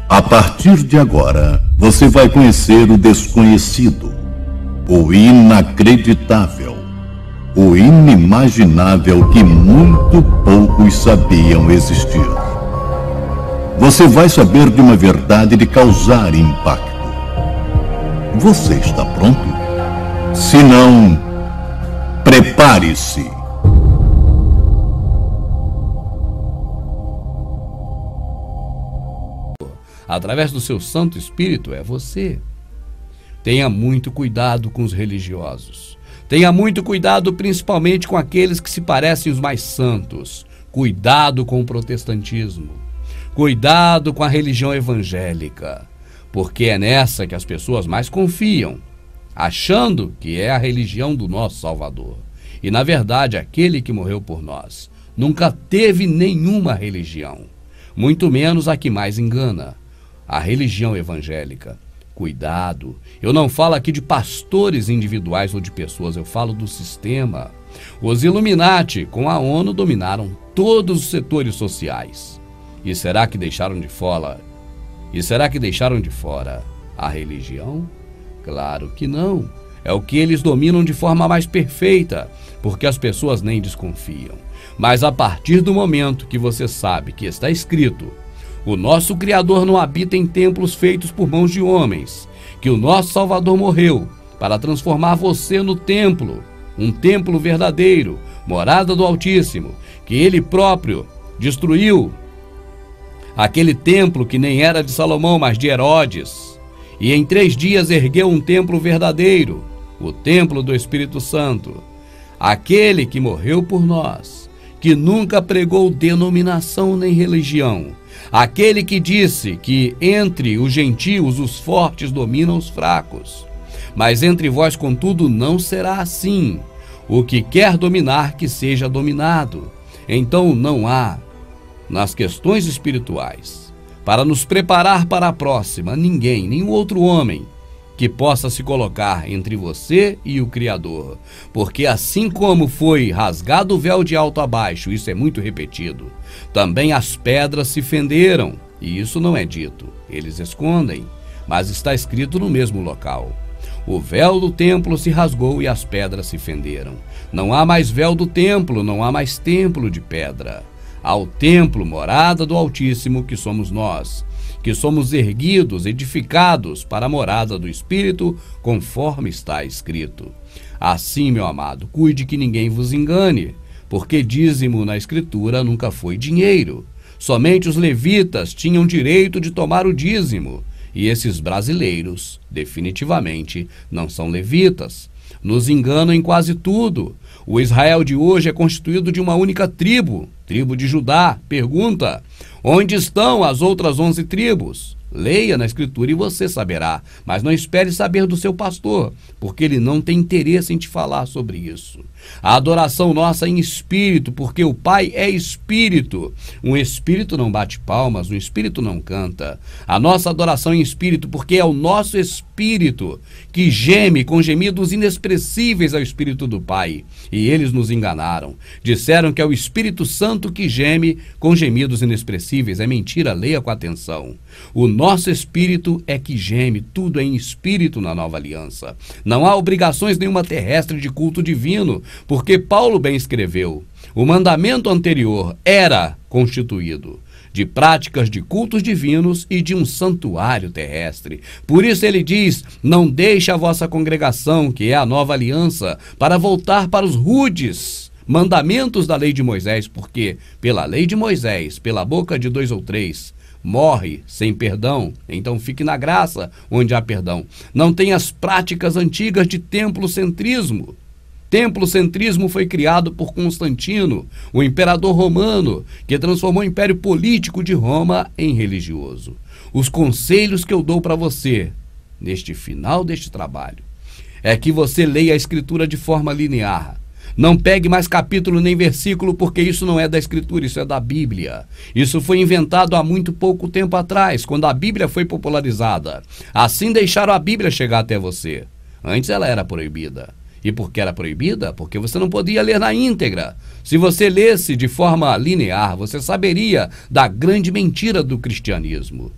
A partir de agora, você vai conhecer o desconhecido, o inacreditável, o inimaginável que muito poucos sabiam existir. Você vai saber de uma verdade de causar impacto. Você está pronto? Se não, prepare-se. Através do seu Santo Espírito é você. Tenha muito cuidado com os religiosos. Tenha muito cuidado principalmente com aqueles que se parecem os mais santos. Cuidado com o protestantismo. Cuidado com a religião evangélica. Porque é nessa que as pessoas mais confiam, achando que é a religião do nosso Salvador. E na verdade aquele que morreu por nós nunca teve nenhuma religião, muito menos a que mais engana. A religião evangélica. Cuidado, eu não falo aqui de pastores individuais ou de pessoas, eu falo do sistema. Os Illuminati, com a ONU, dominaram todos os setores sociais. E será que deixaram de fora? A religião? Claro que não. É o que eles dominam de forma mais perfeita, porque as pessoas nem desconfiam. Mas a partir do momento que você sabe que está escrito: o nosso Criador não habita em templos feitos por mãos de homens, que o nosso Salvador morreu para transformar você no templo, um templo verdadeiro, morada do Altíssimo, que Ele próprio destruiu aquele templo que nem era de Salomão, mas de Herodes, e em 3 dias ergueu um templo verdadeiro, o templo do Espírito Santo, aquele que morreu por nós, que nunca pregou denominação nem religião, aquele que disse que entre os gentios os fortes dominam os fracos. Mas entre vós, contudo, não será assim. O que quer dominar, que seja dominado. Então não há, nas questões espirituais, para nos preparar para a próxima, ninguém, nenhum outro homem, que possa se colocar entre você e o Criador. Porque assim como foi rasgado o véu de alto a baixo, isso é muito repetido, também as pedras se fenderam, e isso não é dito, eles escondem, mas está escrito no mesmo local. O véu do templo se rasgou e as pedras se fenderam. Não há mais véu do templo, não há mais templo de pedra. Há o templo, morada do Altíssimo, que somos nós, que somos erguidos, edificados para a morada do Espírito, conforme está escrito. Assim, meu amado, cuide que ninguém vos engane, porque dízimo na Escritura nunca foi dinheiro. Somente os levitas tinham direito de tomar o dízimo, e esses brasileiros, definitivamente, não são levitas. Nos enganam em quase tudo. O Israel de hoje é constituído de uma única tribo, tribo de Judá. Pergunta: onde estão as outras 11 tribos? Leia na Escritura e você saberá, mas não espere saber do seu pastor, porque ele não tem interesse em te falar sobre isso. A adoração nossa é em espírito, porque o Pai é espírito. Um espírito não bate palmas, um espírito não canta. A nossa adoração é em espírito, porque é o nosso espírito que geme com gemidos inexpressíveis ao Espírito do Pai. E eles nos enganaram. Disseram que é o Espírito Santo que geme com gemidos inexpressíveis. É mentira, leia com atenção. O nosso espírito é que geme, tudo é em espírito na nova aliança. Não há obrigações nenhuma terrestre de culto divino, porque Paulo bem escreveu: o mandamento anterior era constituído de práticas de cultos divinos e de um santuário terrestre. Por isso ele diz: não deixe a vossa congregação, que é a nova aliança, para voltar para os rudes mandamentos da lei de Moisés, porque pela lei de Moisés, pela boca de 2 ou 3, morre sem perdão. Então fique na graça onde há perdão. Não tem as práticas antigas de templocentrismo. Templocentrismo foi criado por Constantino, o imperador romano, que transformou o império político de Roma em religioso. Os conselhos que eu dou para você, neste final deste trabalho, é que você leia a Escritura de forma linear. Não pegue mais capítulo nem versículo, porque isso não é da Escritura, isso é da Bíblia. Isso foi inventado há muito pouco tempo atrás, quando a Bíblia foi popularizada. Assim deixaram a Bíblia chegar até você. Antes ela era proibida. E por que era proibida? Porque você não podia ler na íntegra. Se você lesse de forma linear, você saberia da grande mentira do cristianismo.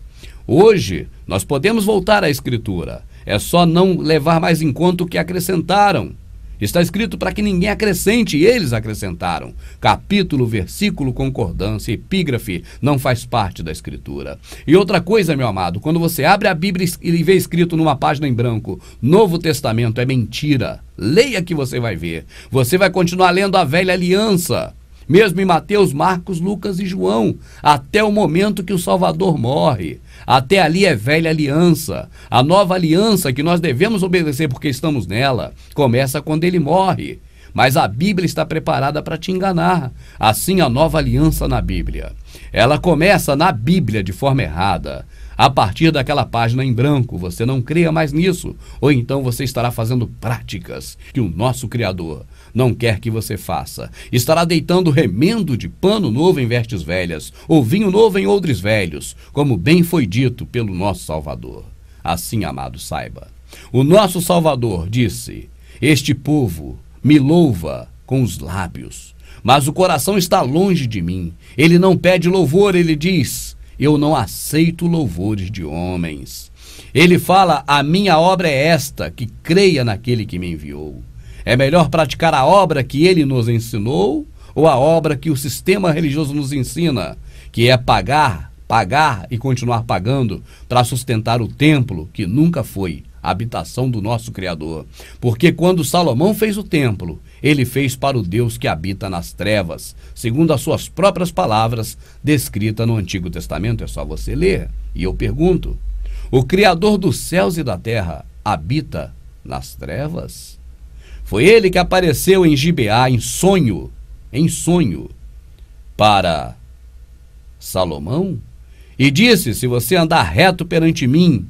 Hoje, nós podemos voltar à Escritura. É só não levar mais em conta o que acrescentaram. Está escrito para que ninguém acrescente, e eles acrescentaram. Capítulo, versículo, concordância, epígrafe não faz parte da Escritura. E outra coisa, meu amado, quando você abre a Bíblia e vê escrito numa página em branco, Novo Testamento, é mentira. Leia que você vai ver. Você vai continuar lendo a Velha Aliança, mesmo em Mateus, Marcos, Lucas e João, até o momento que o Salvador morre. Até ali é Velha Aliança. A Nova Aliança, que nós devemos obedecer porque estamos nela, começa quando ele morre. Mas a Bíblia está preparada para te enganar. Assim, a Nova Aliança na Bíblia. Ela começa na Bíblia de forma errada. A partir daquela página em branco, você não creia mais nisso. Ou então você estará fazendo práticas que o nosso Criador não quer que você faça. Estará deitando remendo de pano novo em vestes velhas, ou vinho novo em odres velhos, como bem foi dito pelo nosso Salvador. Assim, amado, saiba. O nosso Salvador disse: este povo me louva com os lábios, mas o coração está longe de mim. Ele não pede louvor, ele diz: eu não aceito louvores de homens. Ele fala: a minha obra é esta, que creia naquele que me enviou. É melhor praticar a obra que ele nos ensinou ou a obra que o sistema religioso nos ensina, que é pagar e continuar pagando para sustentar o templo, que nunca foi a habitação do nosso Criador? Porque quando Salomão fez o templo, ele fez para o Deus que habita nas trevas, segundo as suas próprias palavras, descrita no Antigo Testamento. É só você ler. E eu pergunto: o Criador dos céus e da terra habita nas trevas? Foi ele que apareceu em Gibeá em sonho, para Salomão, e disse: se você andar reto perante mim,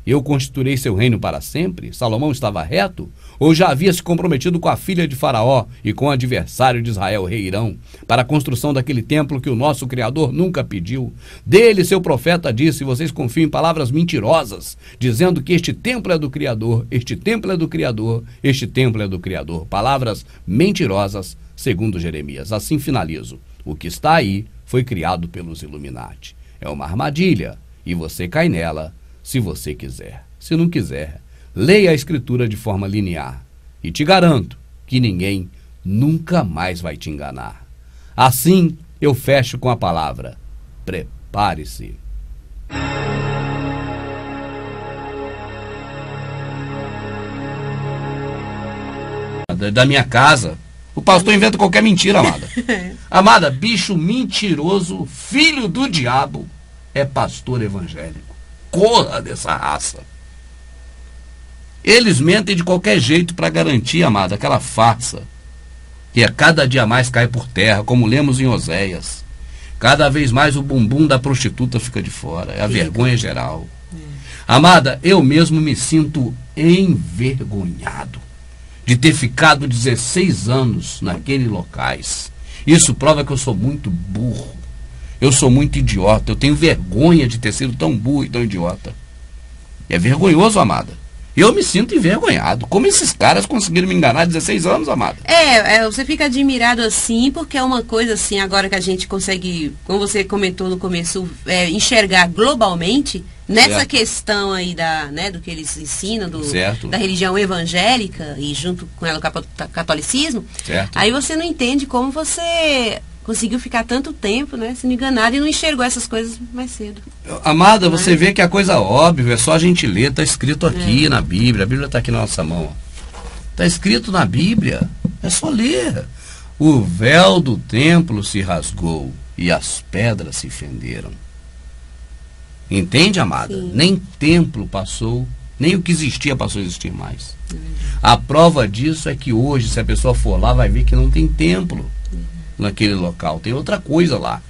eu constituirei seu reino para sempre. Salomão estava reto? Ou já havia se comprometido com a filha de Faraó e com o adversário de Israel, o rei Irão, para a construção daquele templo que o nosso Criador nunca pediu? Dele, seu profeta disse: vocês confiam em palavras mentirosas, dizendo que este templo é do Criador, este templo é do Criador, este templo é do Criador. Palavras mentirosas, segundo Jeremias. Assim finalizo. O que está aí foi criado pelos Illuminati. É uma armadilha, e você cai nela se você quiser. Se não quiser, leia a Escritura de forma linear, e te garanto que ninguém nunca mais vai te enganar. Assim, eu fecho com a palavra: prepare-se. Da minha casa, o pastor inventa qualquer mentira, amada. Amada, bicho mentiroso, filho do diabo, é pastor evangélico. Corra dessa raça. Eles mentem de qualquer jeito para garantir, amada, aquela farsa que a cada dia mais cai por terra, como lemos em Oséias. Cada vez mais o bumbum da prostituta fica de fora. É a vergonha geral. Amada, eu mesmo me sinto envergonhado de ter ficado 16 anos naqueles locais. Isso prova que eu sou muito burro. Eu sou muito idiota. Eu tenho vergonha de ter sido tão burro e tão idiota. É vergonhoso, amada. Eu me sinto envergonhado. Como esses caras conseguiram me enganar 16 anos, amada? Você fica admirado assim, porque é uma coisa assim, agora que a gente consegue, como você comentou no começo, enxergar globalmente, nessa questão aí do que eles ensinam, da religião evangélica, e junto com ela o catolicismo, aí você não entende como você conseguiu ficar tanto tempo, sendo enganado e não enxergou essas coisas mais cedo. Amada, você vê que a coisa óbvia, é só a gente ler, está escrito aqui na Bíblia, a Bíblia está aqui na nossa mão. Está escrito na Bíblia, é só ler. O véu do templo se rasgou e as pedras se fenderam. Entende, amada? Sim. Nem templo passou, nem o que existia passou a existir mais. A prova disso é que hoje, se a pessoa for lá, vai ver que não tem templo naquele local, tem outra coisa lá.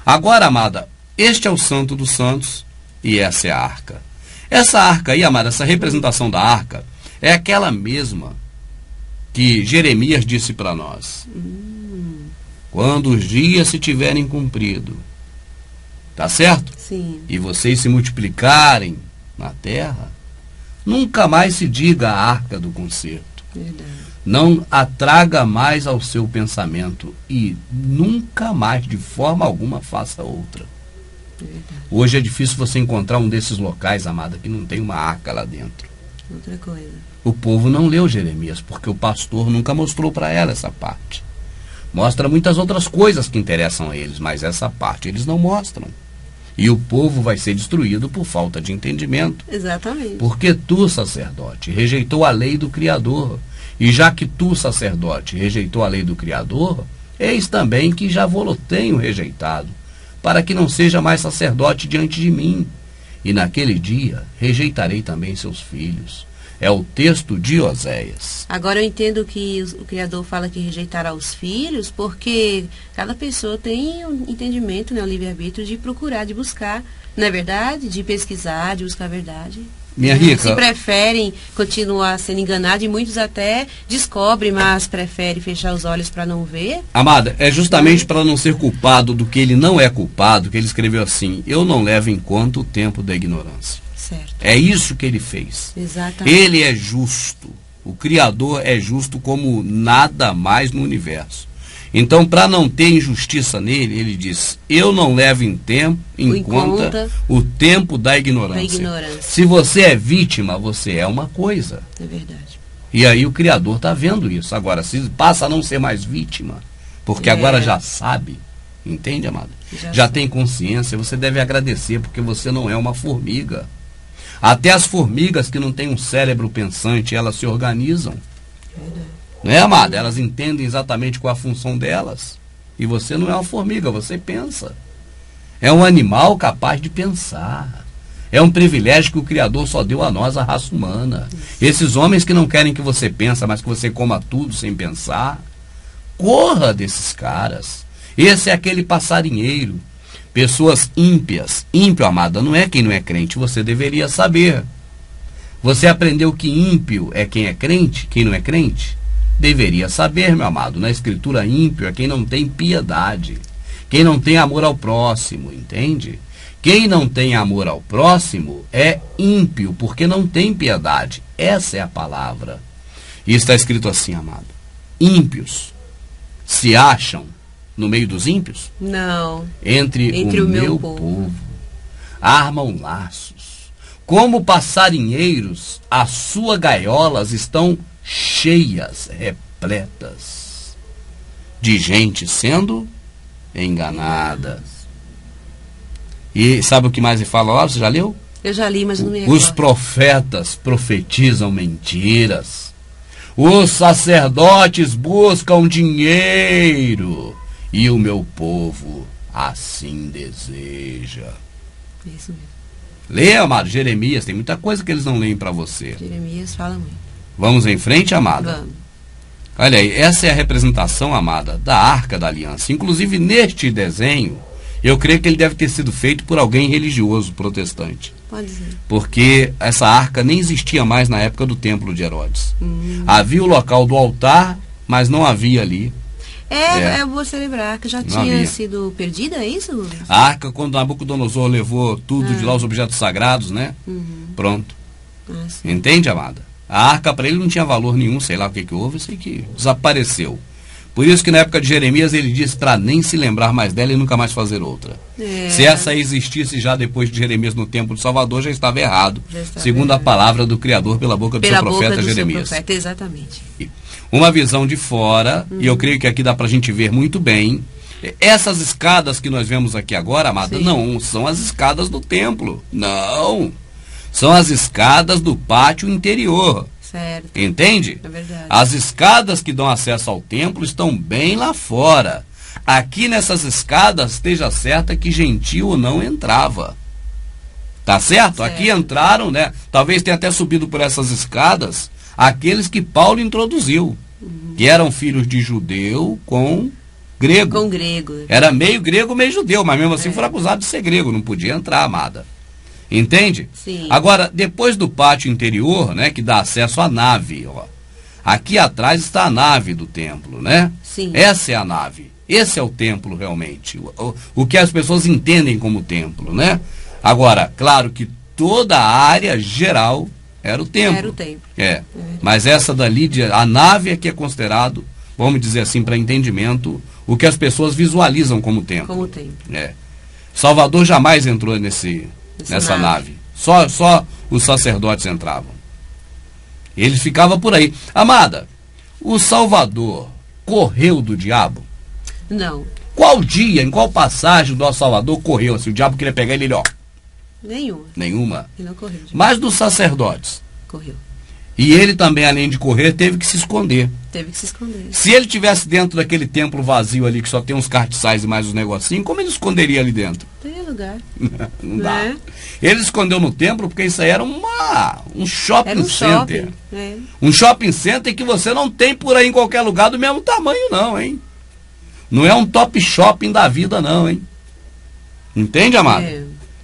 Agora, amada, este é o Santo dos Santos e essa é a arca. Essa arca aí, amada, essa representação da arca é aquela mesma que Jeremias disse para nós. Quando os dias se tiverem cumprido, tá certo? Sim. E vocês se multiplicarem na terra, nunca mais se diga a arca do concerto. Verdade. Não a traga mais ao seu pensamento e nunca mais, de forma alguma, faça outra. Hoje é difícil você encontrar um desses locais, amada, que não tem uma arca lá dentro. Outra coisa. O povo não leu Jeremias, porque o pastor nunca mostrou para ela essa parte. Mostra muitas outras coisas que interessam a eles, mas essa parte eles não mostram. E o povo vai ser destruído por falta de entendimento. Exatamente. Porque tu, sacerdote, rejeitou a lei do Criador. E já que tu, sacerdote, rejeitou a lei do Criador, eis também que já vou-lo tenho rejeitado, para que não seja mais sacerdote diante de mim. E naquele dia rejeitarei também seus filhos. É o texto de Oséias. Agora eu entendo que o Criador fala que rejeitará os filhos, porque cada pessoa tem um entendimento, né, o livre-arbítrio de procurar, de buscar, não é verdade? De pesquisar, de buscar a verdade. Minha rica. Se preferem continuar sendo enganados, e muitos até descobrem, mas preferem fechar os olhos para não ver. Amada, é justamente para não ser culpado do que ele não é culpado que ele escreveu assim: eu não levo em conta o tempo da ignorância. Certo. É isso que ele fez. Exatamente. Ele é justo. O Criador é justo como nada mais no universo. Então, para não ter injustiça nele, ele diz: eu não levo em conta o tempo da ignorância. Se você é vítima, você é uma coisa. É verdade. E aí o Criador está vendo isso. Agora, se passa a não ser mais vítima, porque agora já sabe, entende, amada? Já tem consciência, você deve agradecer, porque você não é uma formiga. Até as formigas que não têm um cérebro pensante, elas se organizam. Não é, amada? Elas entendem exatamente qual a função delas. E você não é uma formiga, você pensa. É um animal capaz de pensar. É um privilégio que o Criador só deu a nós, a raça humana. Esses homens que não querem que você pense, mas que você coma tudo sem pensar, corra desses caras. Esse é aquele passarinheiro. Pessoas ímpias. Ímpio, amada, não é quem não é crente, você deveria saber. Você aprendeu que ímpio é quem é crente, quem não é crente? Deveria saber, meu amado. Na Escritura, ímpio é quem não tem piedade, quem não tem amor ao próximo, entende? Quem não tem amor ao próximo é ímpio, porque não tem piedade. Essa é a palavra. E está escrito assim, amado: ímpios se acham no meio dos ímpios? Não. Entre o meu povo. Armam laços. Como passarinheiros, as suas gaiolas estão cheias, repletas de gente sendo enganada. E sabe o que mais ele fala? Ó, você já leu? Eu já li, mas não me recordo. Os profetas profetizam mentiras. Os sacerdotes buscam dinheiro. E o meu povo assim deseja. Isso mesmo. Lê, amado, Jeremias. Tem muita coisa que eles não leem para você. Jeremias fala muito. Vamos em frente, amada? Vamos. Olha aí, essa é a representação, amada, da Arca da Aliança. Inclusive, neste desenho, eu creio que ele deve ter sido feito por alguém religioso, protestante. Pode ser. Porque essa arca nem existia mais na época do templo de Herodes. Havia o local do altar, mas não havia ali. É você lembrar que já tinha sido perdida, é isso, Rubens? A arca, quando Nabucodonosor levou tudo de lá, os objetos sagrados, né? Pronto. Entende, amada? A arca para ele não tinha valor nenhum, sei lá o que houve, sei que desapareceu. Por isso que na época de Jeremias ele disse para nem se lembrar mais dela e nunca mais fazer outra. Se essa existisse já depois de Jeremias no templo de Salvador, já estava errado. Segundo a palavra do Criador pela boca do seu profeta Jeremias. Seu profeta, exatamente. Uma visão de fora, e eu creio que aqui dá para a gente ver muito bem. Essas escadas que nós vemos aqui agora, amada, não são as escadas do templo. Não. São as escadas do pátio interior. Certo. Entende? É verdade. As escadas que dão acesso ao templo estão bem lá fora. Aqui nessas escadas, esteja certa que gentil não entrava. Tá certo? Aqui entraram, né? Talvez tenha até subido por essas escadas aqueles que Paulo introduziu, que eram filhos de judeu com grego. Com grego. Era meio grego, meio judeu, mas mesmo assim foram acusados de ser grego, não podia entrar, amada. Entende? Sim. Agora, depois do pátio interior, né, que dá acesso à nave, ó, aqui atrás está a nave do templo, né? Sim. Essa é a nave. Esse é o templo realmente. O que as pessoas entendem como templo, né? Agora, claro que toda a área geral era o templo. Era o templo. Mas essa dali, a nave é que é considerado, vamos dizer assim, para entendimento, o que as pessoas visualizam como templo. Como templo. Salvador jamais entrou nessa nave. Só os sacerdotes entravam. Ele ficava por aí. Amada, o Salvador correu do diabo? Não. Qual dia, em qual passagem do nosso Salvador correu? Assim, o diabo queria pegar ele, ó. Nenhuma. Nenhuma. Ele não correu. Mas dos sacerdotes? Correu. E ele também, além de correr, teve que se esconder. Teve que se esconder. Se ele tivesse dentro daquele templo vazio ali, que só tem uns cartiçais e mais uns negocinhos, como ele esconderia ali dentro? Tem lugar. Não dá. Ele escondeu no templo porque isso aí era um shopping center. Um shopping center que você não tem por aí em qualquer lugar do mesmo tamanho não, hein? Não é um top shopping da vida não, hein? Entende, amado?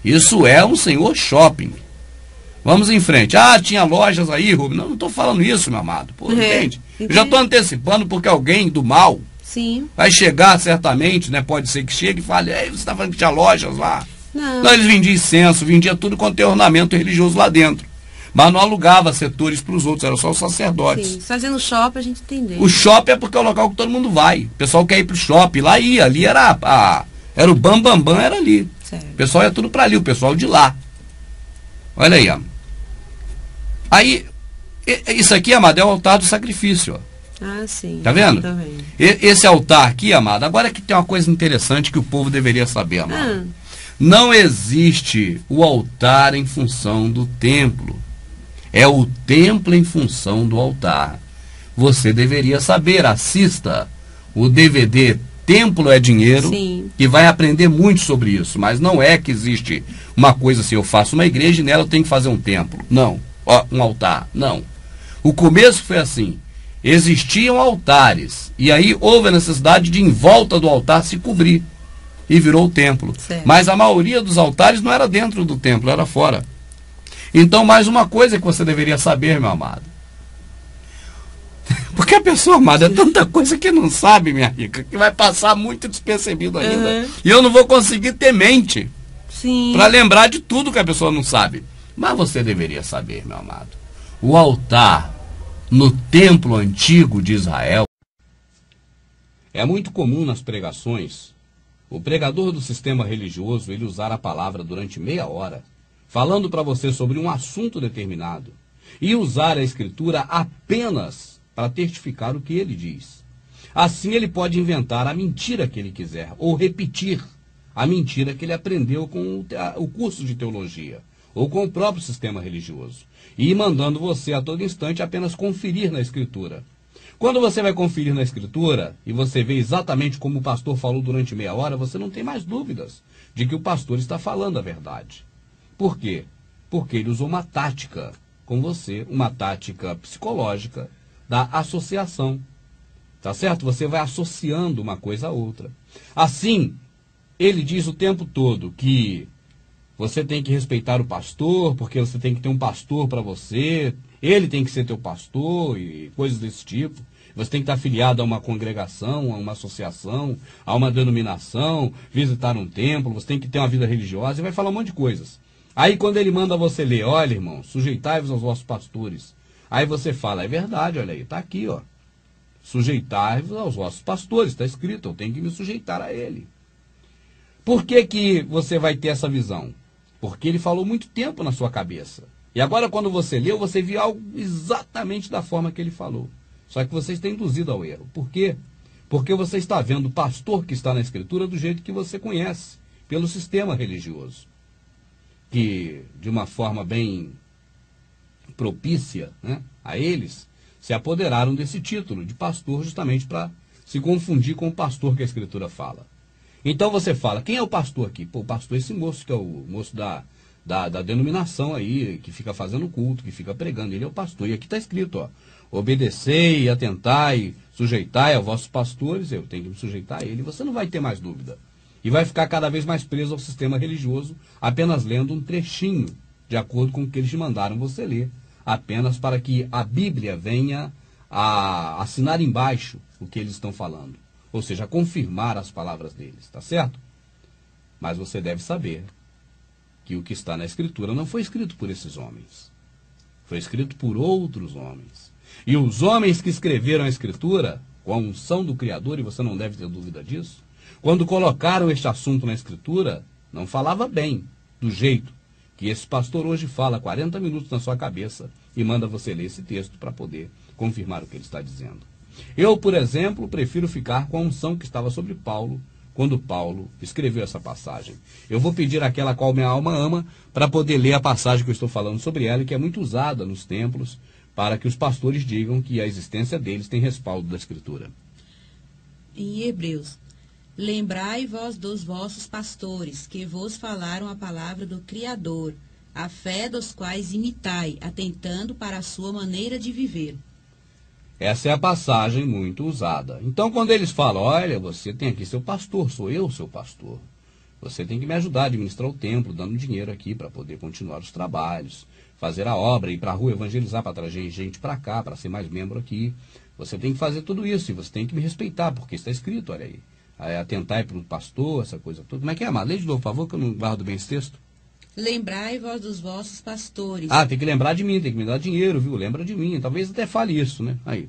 Isso é um senhor shopping. Vamos em frente. Ah, tinha lojas aí, Rubens. Não estou falando isso, meu amado. Pô, entende? Eu já estou antecipando porque alguém do mal vai chegar certamente, né? Pode ser que chegue e fale, você está falando que tinha lojas lá. Não, eles vendiam incenso, vendia tudo quanto tem ornamento religioso lá dentro. Mas não alugava setores para os outros, era só os sacerdotes. Sim, fazendo shopping a gente entendeu. O shopping é porque é o local que todo mundo vai. O pessoal quer ir para o shopping, lá ia, ali era o bam, era ali. Certo. O pessoal ia tudo para ali, o pessoal de lá. Olha aí, ó. Aí, isso aqui, amado, é o altar do sacrifício. Ó. Ah, sim. Tá vendo? Tá vendo. Esse altar aqui, amado, agora que tem uma coisa interessante que o povo deveria saber, amado. Não existe o altar em função do templo. É o templo em função do altar. Você deveria saber, assista o DVD Templo é Dinheiro, que vai aprender muito sobre isso. Mas não é que existe uma coisa assim, eu faço uma igreja e nela eu tenho que fazer um templo. Não. Um altar. Não. O começo foi assim. Existiam altares. E aí houve a necessidade de, em volta do altar, se cobrir. E virou o templo. Certo. Mas a maioria dos altares não era dentro do templo, era fora. Então, mais uma coisa que você deveria saber, meu amado. Porque a pessoa amada é tanta coisa que não sabe, minha rica, que vai passar muito despercebido ainda. E eu não vou conseguir ter mente para lembrar de tudo que a pessoa não sabe. Mas você deveria saber, meu amado. O altar no templo antigo de Israel. É muito comum nas pregações o pregador do sistema religioso ele usar a palavra durante meia hora, falando para você sobre um assunto determinado, e usar a escritura apenas para testificar o que ele diz. Assim ele pode inventar a mentira que ele quiser, ou repetir a mentira que ele aprendeu com o curso de teologia, ou com o próprio sistema religioso, e ir mandando você a todo instante apenas conferir na escritura. Quando você vai conferir na escritura, e você vê exatamente como o pastor falou durante meia hora, você não tem mais dúvidas de que o pastor está falando a verdade. Por quê? Porque ele usou uma tática com você, uma tática psicológica da associação. Tá certo? Você vai associando uma coisa a outra. Assim, ele diz o tempo todo que você tem que respeitar o pastor, porque você tem que ter um pastor para você, ele tem que ser teu pastor e coisas desse tipo. Você tem que estar afiliado a uma congregação, a uma associação, a uma denominação, visitar um templo, você tem que ter uma vida religiosa, e vai falar um monte de coisas. Aí quando ele manda você ler, olha irmão, sujeitai-vos aos vossos pastores. Aí você fala, é verdade, olha aí, está aqui, ó. Sujeitai-vos aos vossos pastores, está escrito, eu tenho que me sujeitar a ele. Por que que você vai ter essa visão? Porque ele falou muito tempo na sua cabeça. E agora quando você leu, você viu algo exatamente da forma que ele falou. Só que você está induzido ao erro. Por quê? Porque você está vendo o pastor que está na escritura do jeito que você conhece, pelo sistema religioso. Que, de uma forma bem propícia, né, a eles, se apoderaram desse título de pastor justamente para se confundir com o pastor que a escritura fala. Então você fala, quem é o pastor aqui? Pô, o pastor é esse moço, que é o moço da denominação aí, que fica fazendo culto, que fica pregando, ele é o pastor. E aqui está escrito, ó, obedecei, atentai, sujeitai aos vossos pastores, eu tenho que me sujeitar a ele, você não vai ter mais dúvida. E vai ficar cada vez mais preso ao sistema religioso, apenas lendo um trechinho, de acordo com o que eles mandaram você ler, apenas para que a Bíblia venha a assinar embaixo o que eles estão falando. Ou seja, confirmar as palavras deles, tá certo? Mas você deve saber que o que está na Escritura não foi escrito por esses homens. Foi escrito por outros homens. E os homens que escreveram a Escritura, com a unção do Criador, e você não deve ter dúvida disso, quando colocaram este assunto na Escritura, Não falava bem, do jeito que esse pastor hoje fala 40 minutos na sua cabeça e manda você ler esse texto para poder confirmar o que ele está dizendo. Eu, por exemplo, prefiro ficar com a unção que estava sobre Paulo quando Paulo escreveu essa passagem. Eu vou pedir àquela qual minha alma ama para poder ler a passagem que eu estou falando sobre ela, que é muito usada nos templos, para que os pastores digam que a existência deles tem respaldo da Escritura. Em Hebreus: lembrai vós dos vossos pastores, que vos falaram a palavra do Criador, a fé dos quais imitai, atentando para a sua maneira de viver. Essa é a passagem muito usada. Então, quando eles falam, olha, você tem aqui seu pastor, sou eu seu pastor. Você tem que me ajudar a administrar o templo, dando dinheiro aqui para poder continuar os trabalhos, fazer a obra, ir para a rua evangelizar, para trazer gente para cá, para ser mais membro aqui. Você tem que fazer tudo isso e você tem que me respeitar, porque está escrito, olha aí. Atentai para o pastor, essa coisa toda. Como é que é, amado? Lê de novo, por favor, que eu não guardo bem esse texto. Lembrai vós dos vossos pastores. Ah, tem que lembrar de mim, tem que me dar dinheiro, viu? Lembra de mim. Talvez até fale isso, né? Aí.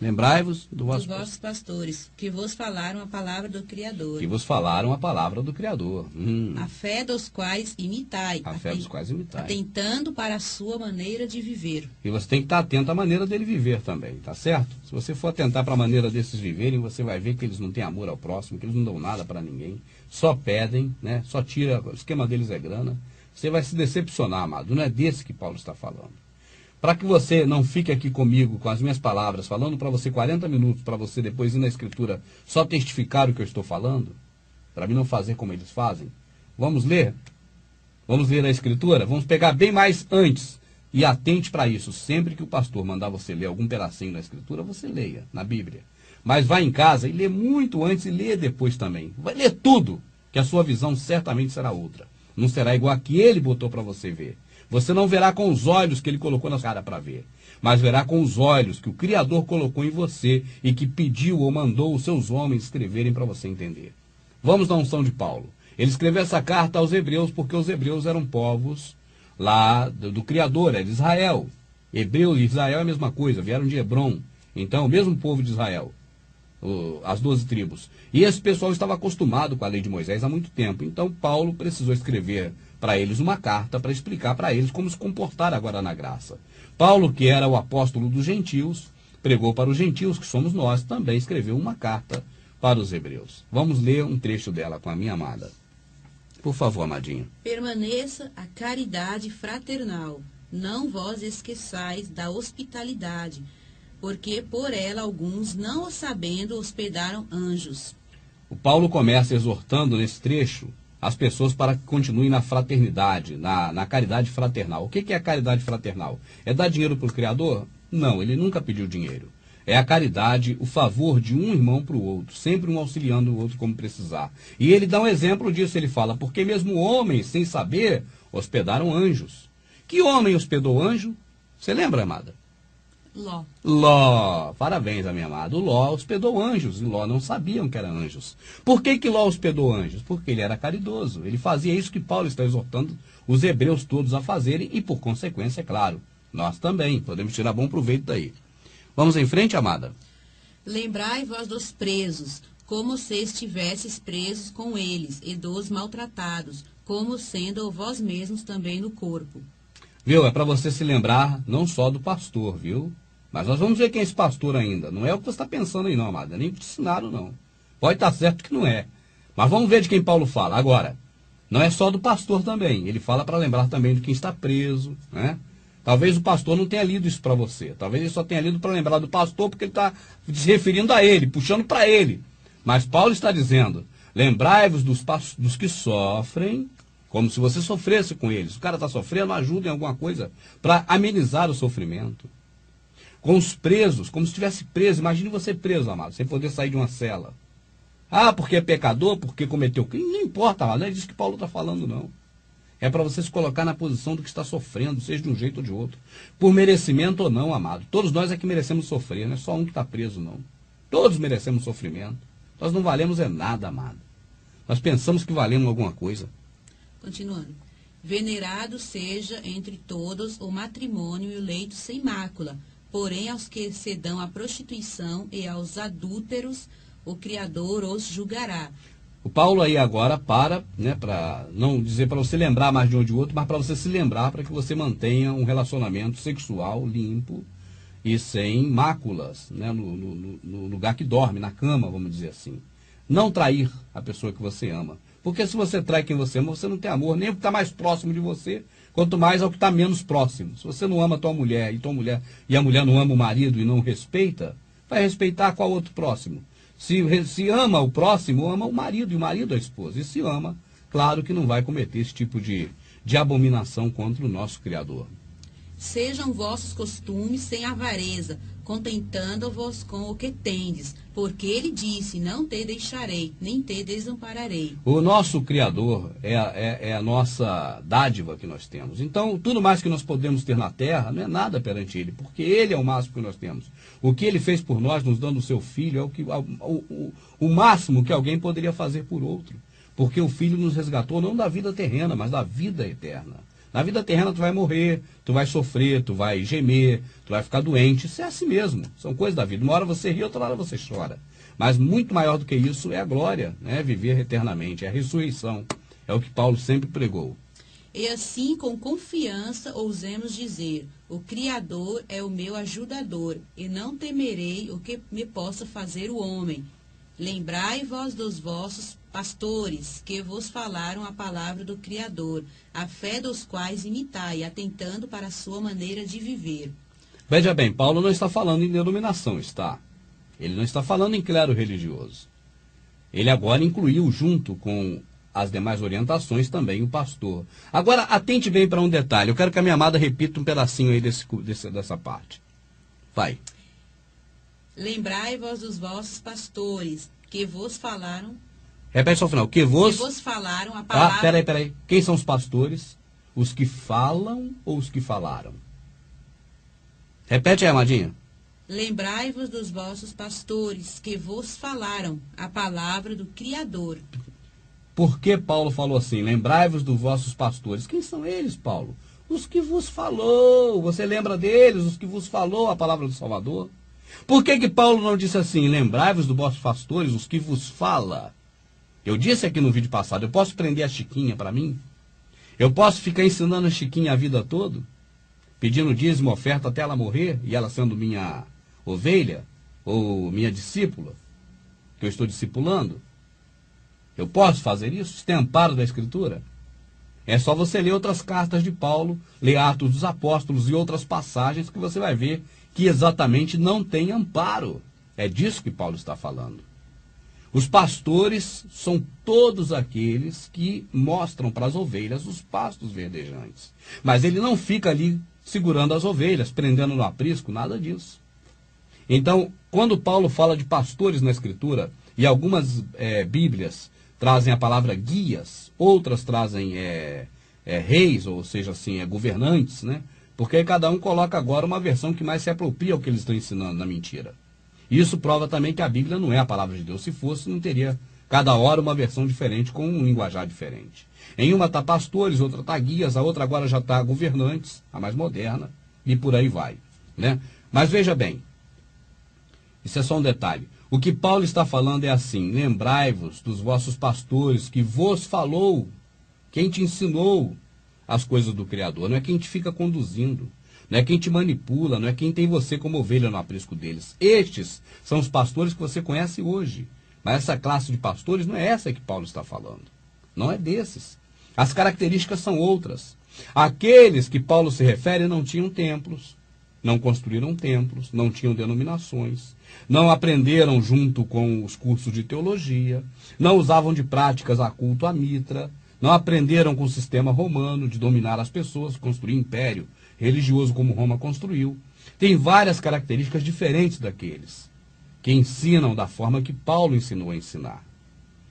Lembrai-vos dos vossos pastores, que vos falaram a palavra do Criador. Que vos falaram a palavra do Criador. A fé dos quais imitai. A fé dos quais imitai. Atentando para a sua maneira de viver. E você tem que estar atento à maneira dele viver também, tá certo? Se você for atentar para a maneira desses viverem, você vai ver que eles não têm amor ao próximo, que eles não dão nada para ninguém, só pedem, né? Só tira, o esquema deles é grana. Você vai se decepcionar, amado. Não é desse que Paulo está falando. Para que você não fique aqui comigo com as minhas palavras, falando para você 40 minutos, para você depois ir na Escritura só testificar o que eu estou falando, para mim não fazer como eles fazem, vamos ler? Vamos ler a Escritura? Vamos pegar bem mais antes. E atente para isso. Sempre que o pastor mandar você ler algum pedacinho na Escritura, você leia na Bíblia. Mas vá em casa e lê muito antes e lê depois também. Vai ler tudo, que a sua visão certamente será outra. Não será igual a que ele botou para você ver. Você não verá com os olhos que ele colocou na cara para ver, mas verá com os olhos que o Criador colocou em você e que pediu ou mandou os seus homens escreverem para você entender. Vamos na unção de Paulo. Ele escreveu essa carta aos hebreus porque os hebreus eram povos lá do Criador, era de Israel. Hebreu e Israel é a mesma coisa, vieram de Hebrom. Então, o mesmo povo de Israel, as 12 tribos. E esse pessoal estava acostumado com a lei de Moisés há muito tempo. Então, Paulo precisou escrever para eles uma carta para explicar para eles como se comportar agora na graça. Paulo, que era o apóstolo dos gentios, pregou para os gentios, que somos nós, também escreveu uma carta para os hebreus. Vamos ler um trecho dela com a minha amada. Por favor, amadinha. Permaneça a caridade fraternal. Não vos esqueçais da hospitalidade, porque por ela alguns, não o sabendo, hospedaram anjos. O Paulo começa exortando nesse trecho as pessoas para que continuem na fraternidade, na caridade fraternal. O que é a caridade fraternal? É dar dinheiro para o Criador? Não, ele nunca pediu dinheiro. É a caridade, o favor de um irmão para o outro, sempre um auxiliando o outro como precisar. E ele dá um exemplo disso, ele fala, porque mesmo homens, sem saber, hospedaram anjos. Que homem hospedou anjo? Você lembra, amada? Ló. Ló, parabéns, a minha amada. O Ló hospedou anjos, e Ló não sabiam que eram anjos. Por que Ló hospedou anjos? Porque ele era caridoso. Ele fazia isso que Paulo está exortando os hebreus todos a fazerem, e por consequência, é claro, nós também podemos tirar bom proveito daí. Vamos em frente, amada? Lembrai vós dos presos, como se estivesses presos com eles, e dos maltratados, como sendo vós mesmos também no corpo. Viu? É para você se lembrar não só do pastor, viu? Mas nós vamos ver quem é esse pastor ainda. Não é o que você está pensando aí, não, amada. Nem te ensinaram, não. Pode estar certo que não é. Mas vamos ver de quem Paulo fala. Agora, não é só do pastor também. Ele fala para lembrar também de quem está preso, né? Talvez o pastor não tenha lido isso para você. Talvez ele só tenha lido para lembrar do pastor, porque ele está se referindo a ele, puxando para ele. Mas Paulo está dizendo, lembrai-vos dos que sofrem, como se você sofresse com eles. O cara está sofrendo, ajuda em alguma coisa para amenizar o sofrimento. Com os presos, como se estivesse preso. Imagine você preso, amado, sem poder sair de uma cela. Ah, porque é pecador, porque cometeu crime. Não importa, amado, não é disso que Paulo está falando, não. É para você se colocar na posição do que está sofrendo, seja de um jeito ou de outro. Por merecimento ou não, amado. Todos nós é que merecemos sofrer, não é só um que está preso, não. Todos merecemos sofrimento. Nós não valemos é nada, amado. Nós pensamos que valemos alguma coisa. Continuando. Venerado seja entre todos o matrimônio e o leito sem mácula, porém aos que se dão à prostituição e aos adúlteros, o Criador os julgará. O Paulo aí agora para não dizer para você lembrar mais de um ou de outro, mas para você se lembrar, para que você mantenha um relacionamento sexual limpo e sem máculas, né, no lugar que dorme, na cama, vamos dizer assim. Não trair a pessoa que você ama. Porque se você trai quem você ama, você não tem amor nem ao que está mais próximo de você, quanto mais ao que está menos próximo. Se você não ama a tua mulher e a mulher não ama o marido e não respeita, vai respeitar qual outro próximo? Se ama o próximo, ama o marido, e o marido a esposa. E se ama, claro que não vai cometer esse tipo de abominação contra o nosso Criador. Sejam vossos costumes sem avareza, contentando-vos com o que tendes, porque ele disse, não te deixarei, nem te desampararei. O nosso Criador é a nossa dádiva que nós temos. Então, tudo mais que nós podemos ter na terra não é nada perante ele, porque ele é o máximo que nós temos. O que ele fez por nós, nos dando o seu filho, é o máximo que alguém poderia fazer por outro. Porque o filho nos resgatou não da vida terrena, mas da vida eterna. Na vida terrena tu vai morrer, tu vai sofrer, tu vai gemer, tu vai ficar doente. Isso é assim mesmo, são coisas da vida. Uma hora você ri, outra hora você chora. Mas muito maior do que isso é a glória, né? Viver eternamente, é a ressurreição. É o que Paulo sempre pregou. E assim, com confiança, ousemos dizer, o Criador é o meu ajudador, e não temerei o que me possa fazer o homem. Lembrai-vos dos vossos pastores, que vos falaram a palavra do Criador, a fé dos quais imitai, atentando para a sua maneira de viver. Veja bem, Paulo não está falando em denominação, está? Ele não está falando em clero religioso. Ele agora incluiu, junto com as demais orientações, também o pastor. Agora, atente bem para um detalhe. Eu quero que a minha amada repita um pedacinho aí dessa parte. Vai. Lembrai-vos dos vossos pastores, que vos falaram... Repete só o final. Que vos falaram a palavra... Ah, peraí. Quem são os pastores? Os que falam ou os que falaram? Repete aí, amadinha. Lembrai-vos dos vossos pastores, que vos falaram a palavra do Criador. Por que Paulo falou assim? Lembrai-vos dos vossos pastores. Quem são eles, Paulo? Os que vos falou. Você lembra deles? Os que vos falou a palavra do Salvador? Por que Paulo não disse assim? Lembrai-vos dos vossos pastores, os que vos fala. Eu disse aqui no vídeo passado, eu posso prender a Chiquinha para mim? Eu posso ficar ensinando a Chiquinha a vida toda? Pedindo dízimo, oferta até ela morrer, e ela sendo minha ovelha, ou minha discípula, que eu estou discipulando? Eu posso fazer isso? Isso tem amparo da Escritura? É só você ler outras cartas de Paulo, ler Atos dos Apóstolos e outras passagens que você vai ver que exatamente não tem amparo. É disso que Paulo está falando. Os pastores são todos aqueles que mostram para as ovelhas os pastos verdejantes. Mas ele não fica ali segurando as ovelhas, prendendo no aprisco, nada disso. Então, quando Paulo fala de pastores na Escritura, e algumas Bíblias trazem a palavra guias, outras trazem reis, ou seja, assim, governantes, né? Porque aí cada um coloca agora uma versão que mais se apropria ao que eles estão ensinando na mentira. Isso prova também que a Bíblia não é a palavra de Deus. Se fosse, não teria cada hora uma versão diferente, com um linguajar diferente. Em uma está pastores, outra está guias, a outra agora já está governantes, a mais moderna, e por aí vai, né? Mas veja bem, isso é só um detalhe. O que Paulo está falando é assim: lembrai-vos dos vossos pastores que vos falou, quem te ensinou as coisas do Criador. Não é quem te fica conduzindo, não é quem te manipula, não é quem tem você como ovelha no aprisco deles. Estes são os pastores que você conhece hoje. Mas essa classe de pastores não é essa que Paulo está falando. Não é desses. As características são outras. Aqueles que Paulo se refere não tinham templos, não construíram templos, não tinham denominações, não aprenderam junto com os cursos de teologia, não usavam de práticas a culto à mitra, não aprenderam com o sistema romano de dominar as pessoas, construir império religioso como Roma construiu. Tem várias características diferentes daqueles que ensinam da forma que Paulo ensinou a ensinar.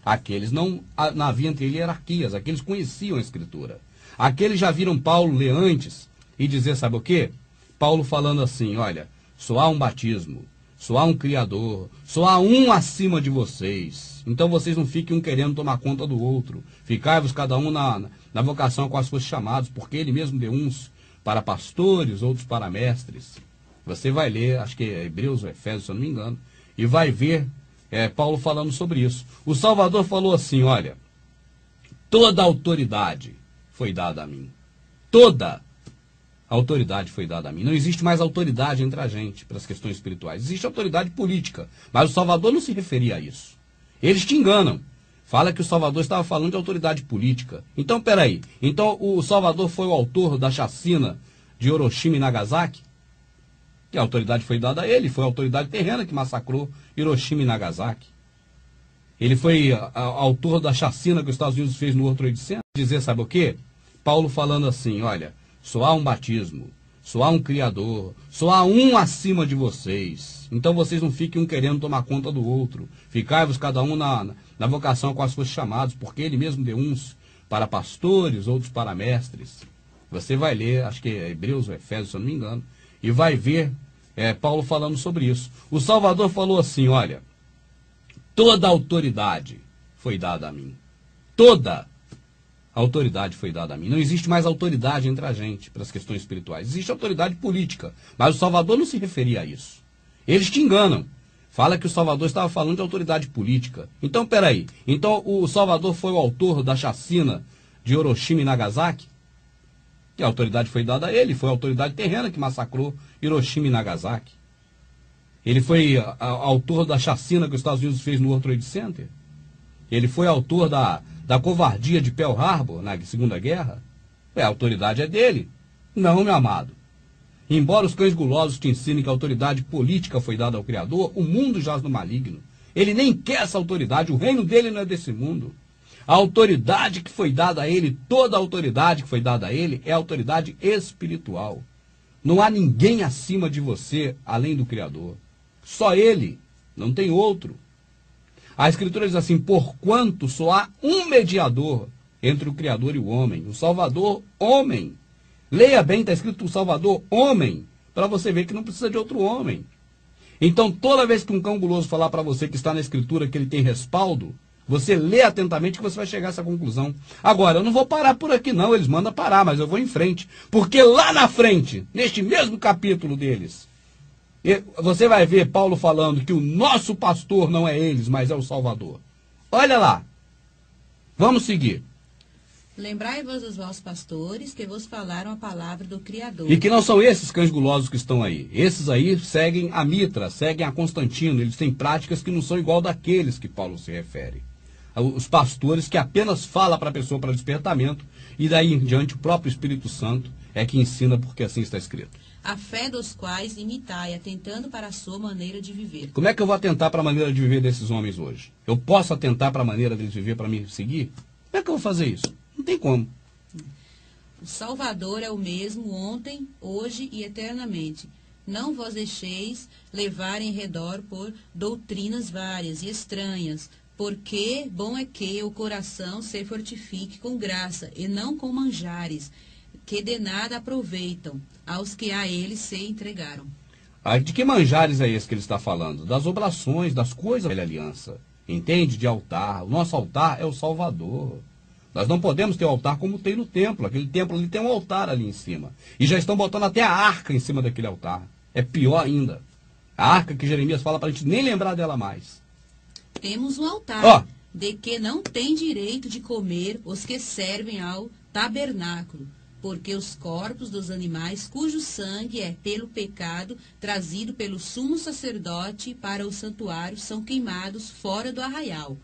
Aqueles não havia entre eles hierarquias, aqueles conheciam a Escritura. Aqueles já viram Paulo ler antes e dizer, sabe o quê? Paulo falando assim, olha, só há um batismo, só há um Criador, só há um acima de vocês. Então vocês não fiquem um querendo tomar conta do outro. Ficai-vos cada um na vocação a qual fosse chamados, porque ele mesmo deu uns para pastores, outros para mestres. Você vai ler, acho que é Hebreus ou Efésios, se eu não me engano, e vai ver Paulo falando sobre isso. O Salvador falou assim, olha, toda autoridade foi dada a mim. Toda autoridade foi dada a mim. Não existe mais autoridade entre a gente para as questões espirituais. Existe autoridade política, mas o Salvador não se referia a isso. Eles te enganam. Fala que o Salvador estava falando de autoridade política. Então, peraí. Então, o Salvador foi o autor da chacina de Hiroshima e Nagasaki? E a autoridade foi dada a ele. Foi a autoridade terrena que massacrou Hiroshima e Nagasaki. Ele foi autor da chacina que os Estados Unidos fez no World Trade Center. Dizer, sabe o quê? Paulo falando assim, olha, só há um batismo, só há um Criador, só há um acima de vocês. Então vocês não fiquem um querendo tomar conta do outro. Ficai-vos cada um na vocação com as suas chamados, porque ele mesmo deu uns para pastores, outros para mestres. Você vai ler, acho que é Hebreus ou Efésios, se eu não me engano, e vai ver Paulo falando sobre isso. O Salvador falou assim, olha, toda autoridade foi dada a mim. Toda autoridade foi dada a mim. Não existe mais autoridade entre a gente para as questões espirituais. Existe autoridade política, mas o Salvador não se referia a isso. Eles te enganam. Fala que o Salvador estava falando de autoridade política. Então, peraí. Então, o Salvador foi o autor da chacina de Hiroshima e Nagasaki? E a autoridade foi dada a ele. Foi a autoridade terrena que massacrou Hiroshima e Nagasaki. Ele foi autor da chacina que os Estados Unidos fez no World Trade Center. Ele foi autor da covardia de Pearl Harbor na Segunda Guerra. A autoridade é dele. Não, meu amado. Embora os cães gulosos te ensinem que a autoridade política foi dada ao Criador, o mundo jaz no maligno. Ele nem quer essa autoridade, o reino dele não é desse mundo. A autoridade que foi dada a ele, toda a autoridade que foi dada a ele, é a autoridade espiritual. Não há ninguém acima de você, além do Criador. Só ele, não tem outro. A Escritura diz assim, porquanto só há um mediador entre o Criador e o homem, o Salvador, homem. Leia bem, está escrito o Salvador, homem, para você ver que não precisa de outro homem. Então, toda vez que um cão guloso falar para você que está na Escritura que ele tem respaldo, você lê atentamente que você vai chegar a essa conclusão. Agora, eu não vou parar por aqui não, eles mandam parar, mas eu vou em frente. Porque lá na frente, neste mesmo capítulo deles, você vai ver Paulo falando que o nosso pastor não é eles, mas é o Salvador. Olha lá. Vamos seguir. Lembrai-vos dos vossos pastores que vos falaram a palavra do Criador. E que não são esses cães gulosos que estão aí. Esses aí seguem a Mitra, seguem a Constantino. Eles têm práticas que não são igual daqueles que Paulo se refere. Os pastores que apenas falam para a pessoa para despertamento e daí em diante o próprio Espírito Santo é que ensina porque assim está escrito. A fé dos quais imitai, atentando para a sua maneira de viver. Como é que eu vou atentar para a maneira de viver desses homens hoje? Eu posso atentar para a maneira deles viver para me seguir? Como é que eu vou fazer isso? Não tem como. O Salvador é o mesmo ontem, hoje e eternamente. Não vos deixeis levar em redor por doutrinas várias e estranhas, porque bom é que o coração se fortifique com graça, e não com manjares, que de nada aproveitam aos que a eles se entregaram. De que manjares é esse que ele está falando? Das oblações, das coisas da velha aliança. Entende? De altar. O nosso altar é o Salvador. Nós não podemos ter o altar como tem no templo. Aquele templo ali tem um altar ali em cima. E já estão botando até a arca em cima daquele altar. É pior ainda. A arca que Jeremias fala para a gente nem lembrar dela mais. Temos um altar, de que não tem direito de comer os que servem ao tabernáculo, porque os corpos dos animais cujo sangue é pelo pecado trazido pelo sumo sacerdote para o santuário são queimados fora do arraial.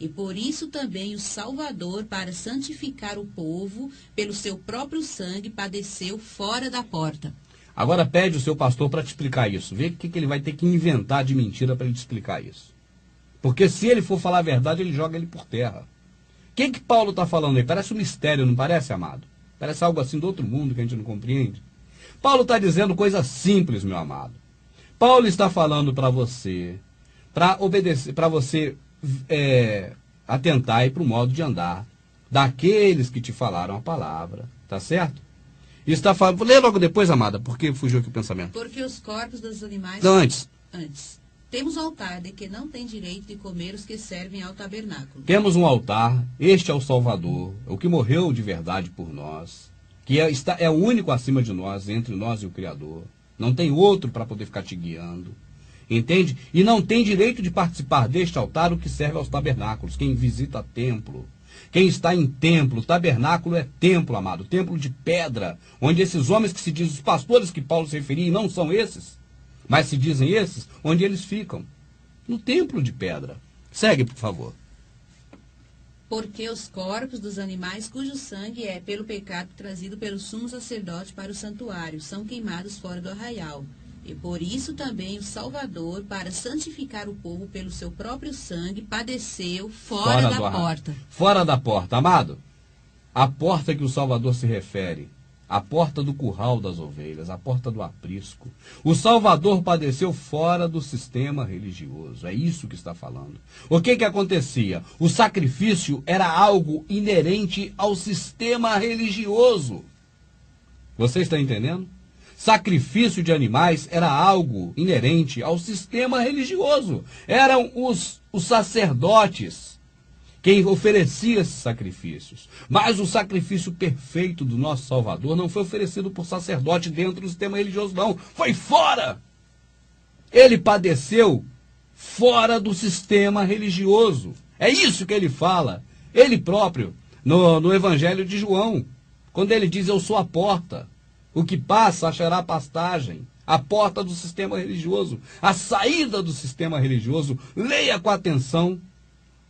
E por isso também o Salvador, para santificar o povo, pelo seu próprio sangue, padeceu fora da porta. Agora pede o seu pastor para te explicar isso. Vê o que ele vai ter que inventar de mentira para ele te explicar isso. Porque se ele for falar a verdade, ele joga ele por terra. O que Paulo está falando aí? Parece um mistério, não parece, amado? Parece algo assim do outro mundo que a gente não compreende. Paulo está dizendo coisa simples, meu amado. Paulo está falando para você, para obedecer, para você atentar para o modo de andar daqueles que te falaram a palavra, tá certo? Está falando, lê logo depois, amada, porque fugiu aqui o pensamento. Porque os corpos dos animais... Não, antes. Temos um altar de que não tem direito de comer os que servem ao tabernáculo. Temos um altar, este é o Salvador, o que morreu de verdade por nós, que é o único acima de nós, entre nós e o Criador. Não tem outro para poder ficar te guiando. entende? E não tem direito de participar deste altar o que serve aos tabernáculos, quem visita templo. Quem está em templo, tabernáculo é templo, amado, templo de pedra, onde esses homens que se dizem os pastores que Paulo se referia, e não são esses, mas se dizem esses, onde eles ficam, no templo de pedra. Segue, por favor. Porque os corpos dos animais cujo sangue é pelo pecado trazido pelo sumo sacerdote para o santuário, são queimados fora do arraial. E por isso também o Salvador, para santificar o povo pelo seu próprio sangue, padeceu fora da porta. Fora da porta, amado. A porta que o Salvador se refere, a porta do curral das ovelhas, a porta do aprisco. O Salvador padeceu fora do sistema religioso. É isso que está falando. O que acontecia? O sacrifício era algo inerente ao sistema religioso. Você está entendendo? Sacrifício de animais era algo inerente ao sistema religioso. Eram os sacerdotes quem oferecia esses sacrifícios. Mas o sacrifício perfeito do nosso Salvador não foi oferecido por sacerdote dentro do sistema religioso, não. Foi fora. Ele padeceu fora do sistema religioso. É isso que ele fala. Ele próprio, no Evangelho de João, quando ele diz, eu sou a porta. O que passa achará pastagem. A porta do sistema religioso. A saída do sistema religioso. Leia com atenção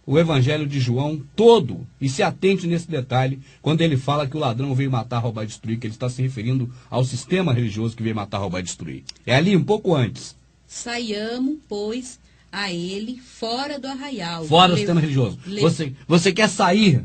o Evangelho de João todo e se atente nesse detalhe quando ele fala que o ladrão veio matar, roubar e destruir, que ele está se referindo ao sistema religioso que veio matar, roubar e destruir. É ali um pouco antes. Saiamos, pois, a ele fora do arraial. Fora do sistema religioso. Você quer sair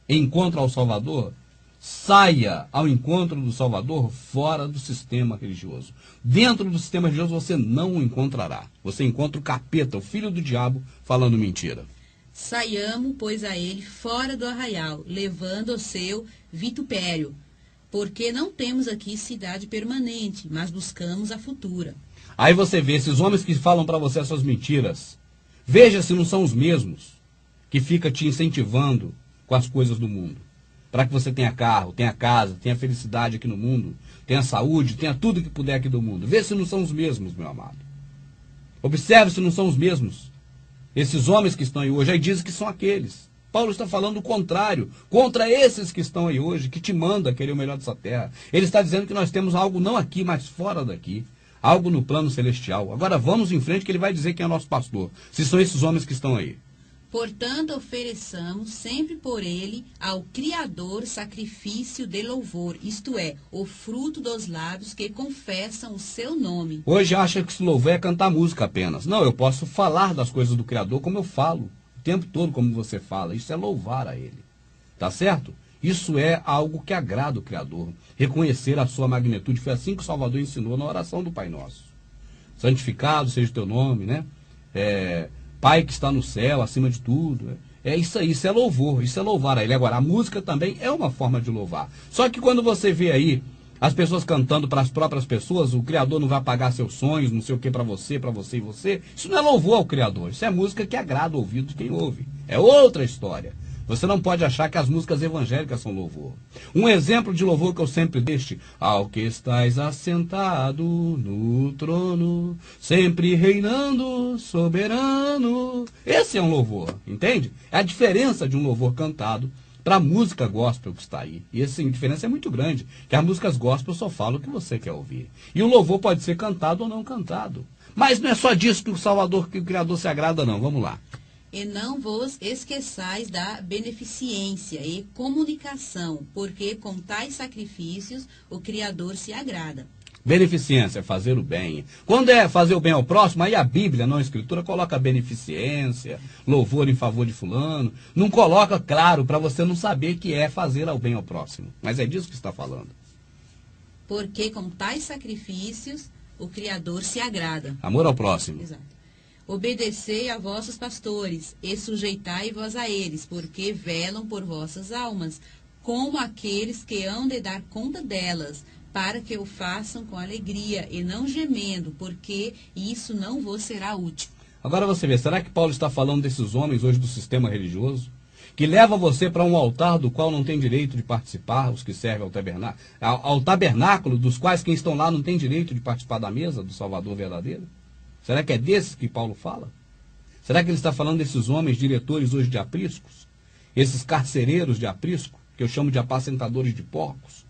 em encontro ao Salvador? Saia ao encontro do Salvador fora do sistema religioso. Dentro do sistema religioso você não o encontrará. Você encontra o capeta, o filho do diabo, falando mentira. Saiamos, pois, a ele fora do arraial, levando o seu vitupério, porque não temos aqui cidade permanente, mas buscamos a futura. Aí você vê esses homens que falam para você essas mentiras. Veja se não são os mesmos que ficam te incentivando com as coisas do mundo. Para que você tenha carro, tenha casa, tenha felicidade aqui no mundo, tenha saúde, tenha tudo que puder aqui do mundo. Vê se não são os mesmos, meu amado. Observe se não são os mesmos. Esses homens que estão aí hoje, aí dizem que são aqueles. Paulo está falando o contrário, contra esses que estão aí hoje, que te manda querer o melhor dessa terra. Ele está dizendo que nós temos algo não aqui, mas fora daqui. Algo no plano celestial. Agora vamos em frente que ele vai dizer quem é nosso pastor. Se são esses homens que estão aí. Portanto, ofereçamos sempre por ele ao Criador sacrifício de louvor, isto é, o fruto dos lábios que confessam o seu nome. Hoje acha que se louvar é cantar música apenas. Não, eu posso falar das coisas do Criador como eu falo, o tempo todo como você fala. Isso é louvar a ele. Tá certo? Isso é algo que agrada o Criador. Reconhecer a sua magnitude. Foi assim que o Salvador ensinou na oração do Pai Nosso. Santificado seja o teu nome, né? Pai que está no céu, acima de tudo. É isso aí, isso é louvor, isso é louvar a ele. Agora, a música também é uma forma de louvar. Só que quando você vê aí as pessoas cantando para as próprias pessoas, o Criador não vai apagar seus sonhos, não sei o que, para você e você. Isso não é louvor ao Criador, isso é música que agrada o ouvido de quem ouve. É outra história. Você não pode achar que as músicas evangélicas são louvor. Um exemplo de louvor que eu sempre deixo, ao que estás assentado no trono, sempre reinando, soberano. Esse é um louvor, entende? É a diferença de um louvor cantado para a música gospel que está aí. E essa diferença é muito grande, que as músicas gospel só falam o que você quer ouvir. E o louvor pode ser cantado ou não cantado. Mas não é só disso que o Salvador, que o Criador se agrada, não. Vamos lá. E não vos esqueçais da beneficência e comunicação, porque com tais sacrifícios o Criador se agrada. Beneficência é fazer o bem. Quando é fazer o bem ao próximo, aí a Bíblia, não a Escritura, coloca beneficência, louvor em favor de fulano. Não coloca, claro, para você não saber que é fazer o bem ao próximo. Mas é disso que está falando. Porque com tais sacrifícios o Criador se agrada. Amor ao próximo. Exato. Obedecei a vossos pastores, e sujeitai-vos a eles, porque velam por vossas almas, como aqueles que hão de dar conta delas, para que o façam com alegria, e não gemendo, porque isso não vos será útil. Agora você vê, será que Paulo está falando desses homens hoje do sistema religioso? Que leva você para um altar do qual não tem direito de participar, os que servem ao tabernáculo, dos quais quem estão lá não tem direito de participar da mesa do Salvador verdadeiro? Será que é desses que Paulo fala? Será que ele está falando desses homens diretores hoje de apriscos? Esses carcereiros de aprisco, que eu chamo de apacentadores de porcos?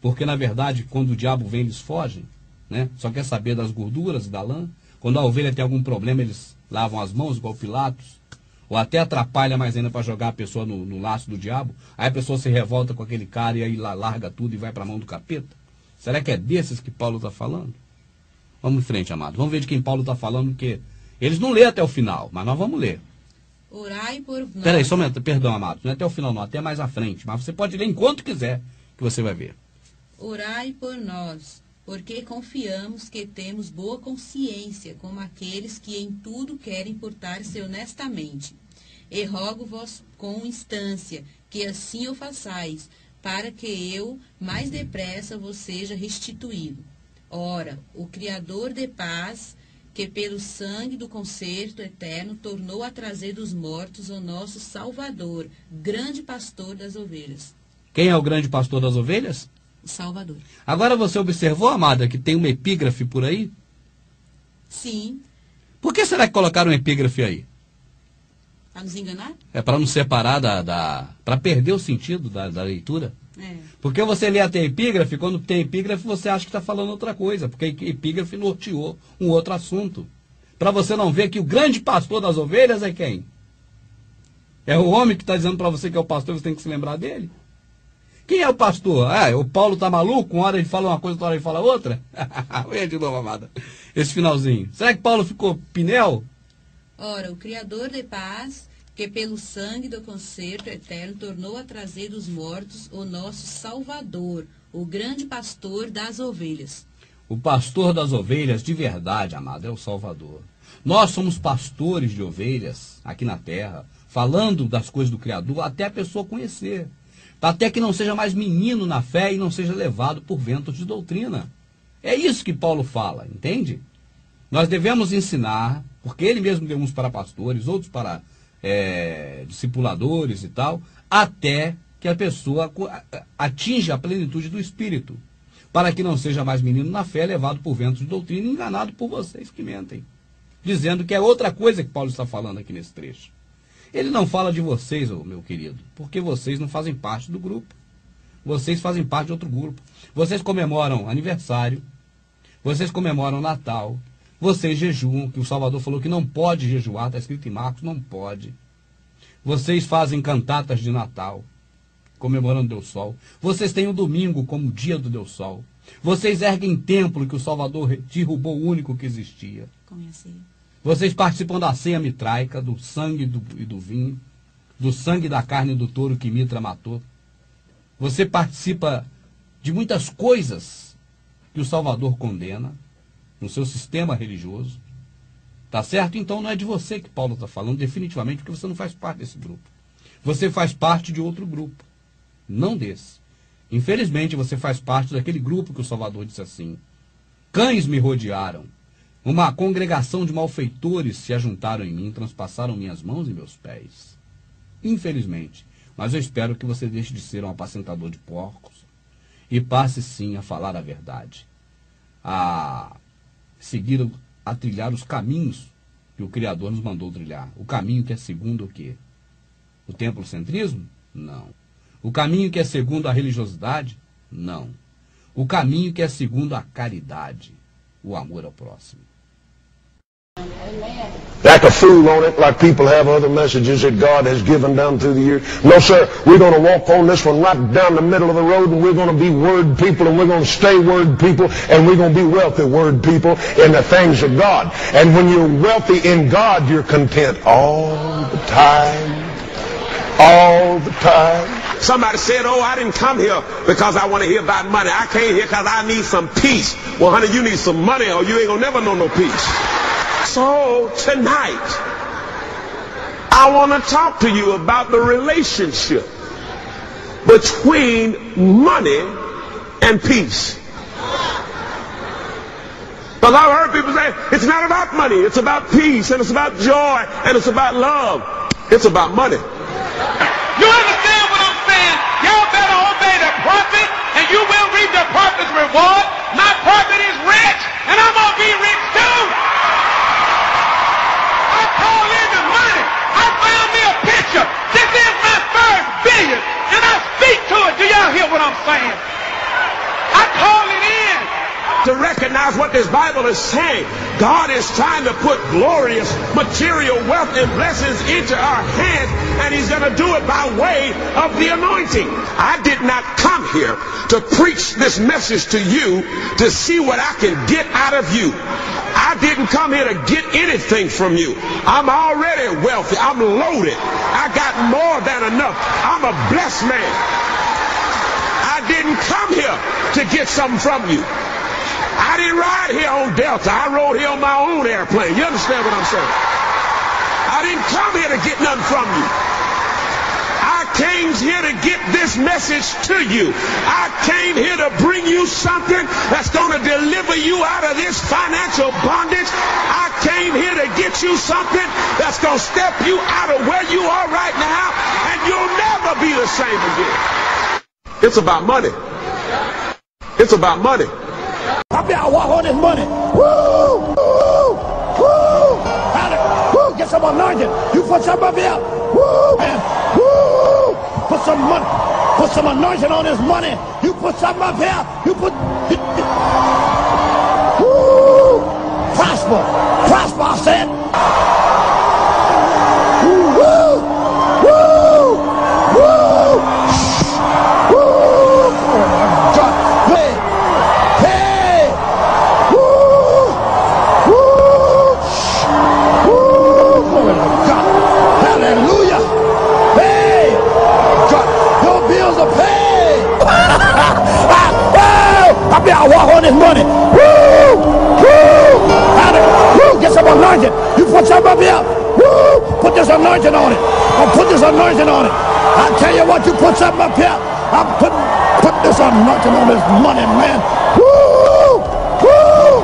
Porque, na verdade, quando o diabo vem, eles fogem, né? Só quer saber das gorduras e da lã. Quando a ovelha tem algum problema, eles lavam as mãos, igual Pilatos. Ou até atrapalha mais ainda para jogar a pessoa no laço do diabo. Aí a pessoa se revolta com aquele cara e aí larga tudo e vai para a mão do capeta. Será que é desses que Paulo está falando? Vamos em frente, amado. Vamos ver de quem Paulo está falando, porque eles não lêem até o final, mas nós vamos ler. Orai por nós. Peraí, só um momento, perdão, amado. Não é até o final não, até mais à frente. Mas você pode ler enquanto quiser, que você vai ver. Orai por nós, porque confiamos que temos boa consciência, como aqueles que em tudo querem portar-se honestamente. E rogo-vos com instância, que assim o façais, para que eu mais depressa vos seja restituído. Ora, o Criador de paz, que pelo sangue do concerto eterno tornou a trazer dos mortos o nosso Salvador, grande pastor das ovelhas. Quem é o grande pastor das ovelhas? O Salvador. Agora você observou, amada, que tem uma epígrafe por aí? Sim. Por que será que colocaram uma epígrafe aí? Para nos enganar? É para não separar para perder o sentido da leitura. É. Porque você lê até epígrafe, quando tem epígrafe você acha que está falando outra coisa, porque epígrafe norteou um outro assunto. Para você não ver que o grande pastor das ovelhas é quem? É o homem que está dizendo para você que é o pastor, você tem que se lembrar dele. Quem é o pastor? O Paulo está maluco? Uma hora ele fala uma coisa, outra hora ele fala outra? Olha de novo, amada, esse finalzinho. Será que Paulo ficou pinel? Ora, o Criador de paz, que pelo sangue do concerto eterno tornou a trazer dos mortos o nosso Salvador, o grande pastor das ovelhas. O pastor das ovelhas de verdade, amado, é o Salvador. Nós somos pastores de ovelhas aqui na terra, falando das coisas do Criador até a pessoa conhecer. Até que não seja mais menino na fé e não seja levado por ventos de doutrina. É isso que Paulo fala, entende? Nós devemos ensinar, porque ele mesmo deu uns para pastores, outros para discipuladores e tal, até que a pessoa atinja a plenitude do Espírito, para que não seja mais menino na fé, levado por ventos de doutrina e enganado por vocês que mentem, dizendo que é outra coisa que Paulo está falando aqui nesse trecho. Ele não fala de vocês, meu querido, porque vocês não fazem parte do grupo. Vocês fazem parte de outro grupo. Vocês comemoram aniversário, vocês comemoram Natal, vocês jejuam, que o Salvador falou que não pode jejuar, está escrito em Marcos, não pode. Vocês fazem cantatas de Natal, comemorando Deus Sol. Vocês têm o domingo como dia do Deus Sol. Vocês erguem templo que o Salvador derrubou o único que existia. Comecei. Vocês participam da ceia mitraica, do sangue e do vinho, do sangue da carne do touro que Mitra matou. Você participa de muitas coisas que o Salvador condena no seu sistema religioso. Tá certo? Então não é de você que Paulo está falando, definitivamente, porque você não faz parte desse grupo. Você faz parte de outro grupo, não desse. Infelizmente, você faz parte daquele grupo que o Salvador disse assim: cães me rodearam. Uma congregação de malfeitores se ajuntaram em mim, transpassaram minhas mãos e meus pés. Infelizmente, mas eu espero que você deixe de ser um apacentador de porcos e passe sim a falar a verdade, a seguir, a trilhar os caminhos que o Criador nos mandou trilhar. O caminho que é segundo o quê? O templocentrismo? Não. O caminho que é segundo a religiosidade? Não. O caminho que é segundo a caridade, o amor ao próximo. Like a fool on it, like people have other messages that God has given down through the years. No, sir, we're going to walk on this one right down the middle of the road, and we're going to be word people, and we're going to stay word people, and we're going to be wealthy word people in the things of God. And when you're wealthy in God, you're content all the time. All the time. Somebody said, oh, I didn't come here because I want to hear about money. I came here because I need some peace. Well, honey, you need some money or you ain't going to never know no peace. So tonight, I want to talk to you about the relationship between money and peace. Because I've heard people say, it's not about money, it's about peace, and it's about joy, and it's about love. It's about money. You understand what I'm saying? Y'all better obey the prophet, and you will reap the prophet's reward. My prophet is rich, and I'm going to be rich too. to recognize what this Bible is saying. God is trying to put glorious material wealth and blessings into our hands, and he's going to do it by way of the anointing. I did not come here to preach this message to you to see what I can get out of you. I didn't come here to get anything from you. I'm already wealthy. I'm loaded. I got more than enough. I'm a blessed man. I didn't come here to get something from you. I didn't ride here on Delta. I rode here on my own airplane. You understand what I'm saying? I didn't come here to get nothing from you. I came here to get this message to you. I came here to bring you something that's going to deliver you out of this financial bondage. I came here to get you something that's going to step you out of where you are right now, and you'll never be the same again. It's about money. It's about money. I walk on this money. Woo! Woo! Woo! Woo! Get some anointing. You put some up here. Woo! Man. Woo! Put some money. Put some anointing on this money. You put something up here. You put. Woo! Prosper. Prosper, I said. Woo! Woo! Woo! Woo! God. Hey! Hey! Woo! Woo! Woo! Glory to God. Hallelujah. Hey! God, your bills are paid. I walk on this money. Woo! Woo! Woo! Get some anointing. You put something up here. Woo! Put this anointing on it. I'll put this anointing on it. I tell you what, you put something up here. I'll put this anointing on this money, man. Woo! Woo!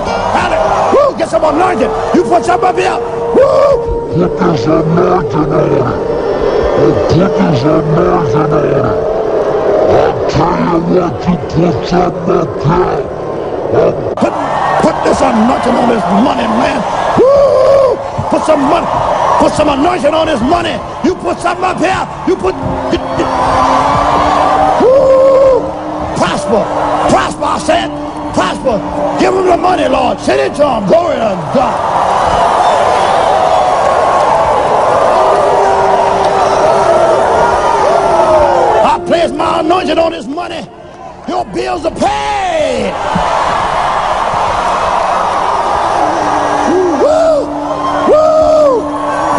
Woo! Get some anointing. You put something up here. Woo! Put this anointing on it. Put this anointing on it. I'll tell you what, you put something up here. Put this anointing on this money, man. Woo! Put some money. Put some anointing on this money. You put something up here. You put. Woo! Prosper. Prosper, I said. Prosper. Give him the money, Lord. Send it to him. Glory to God. I place my anointing on this money. Your bills are paid. Woo! Woo!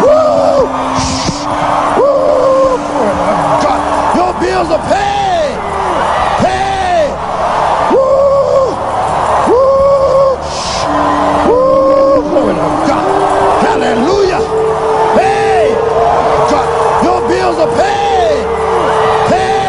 Woo! Woo! God, your bills are paid. Paid. Woo! Woo! Woo! Glory to God. Hallelujah. Hey! God, your bills are paid. Paid.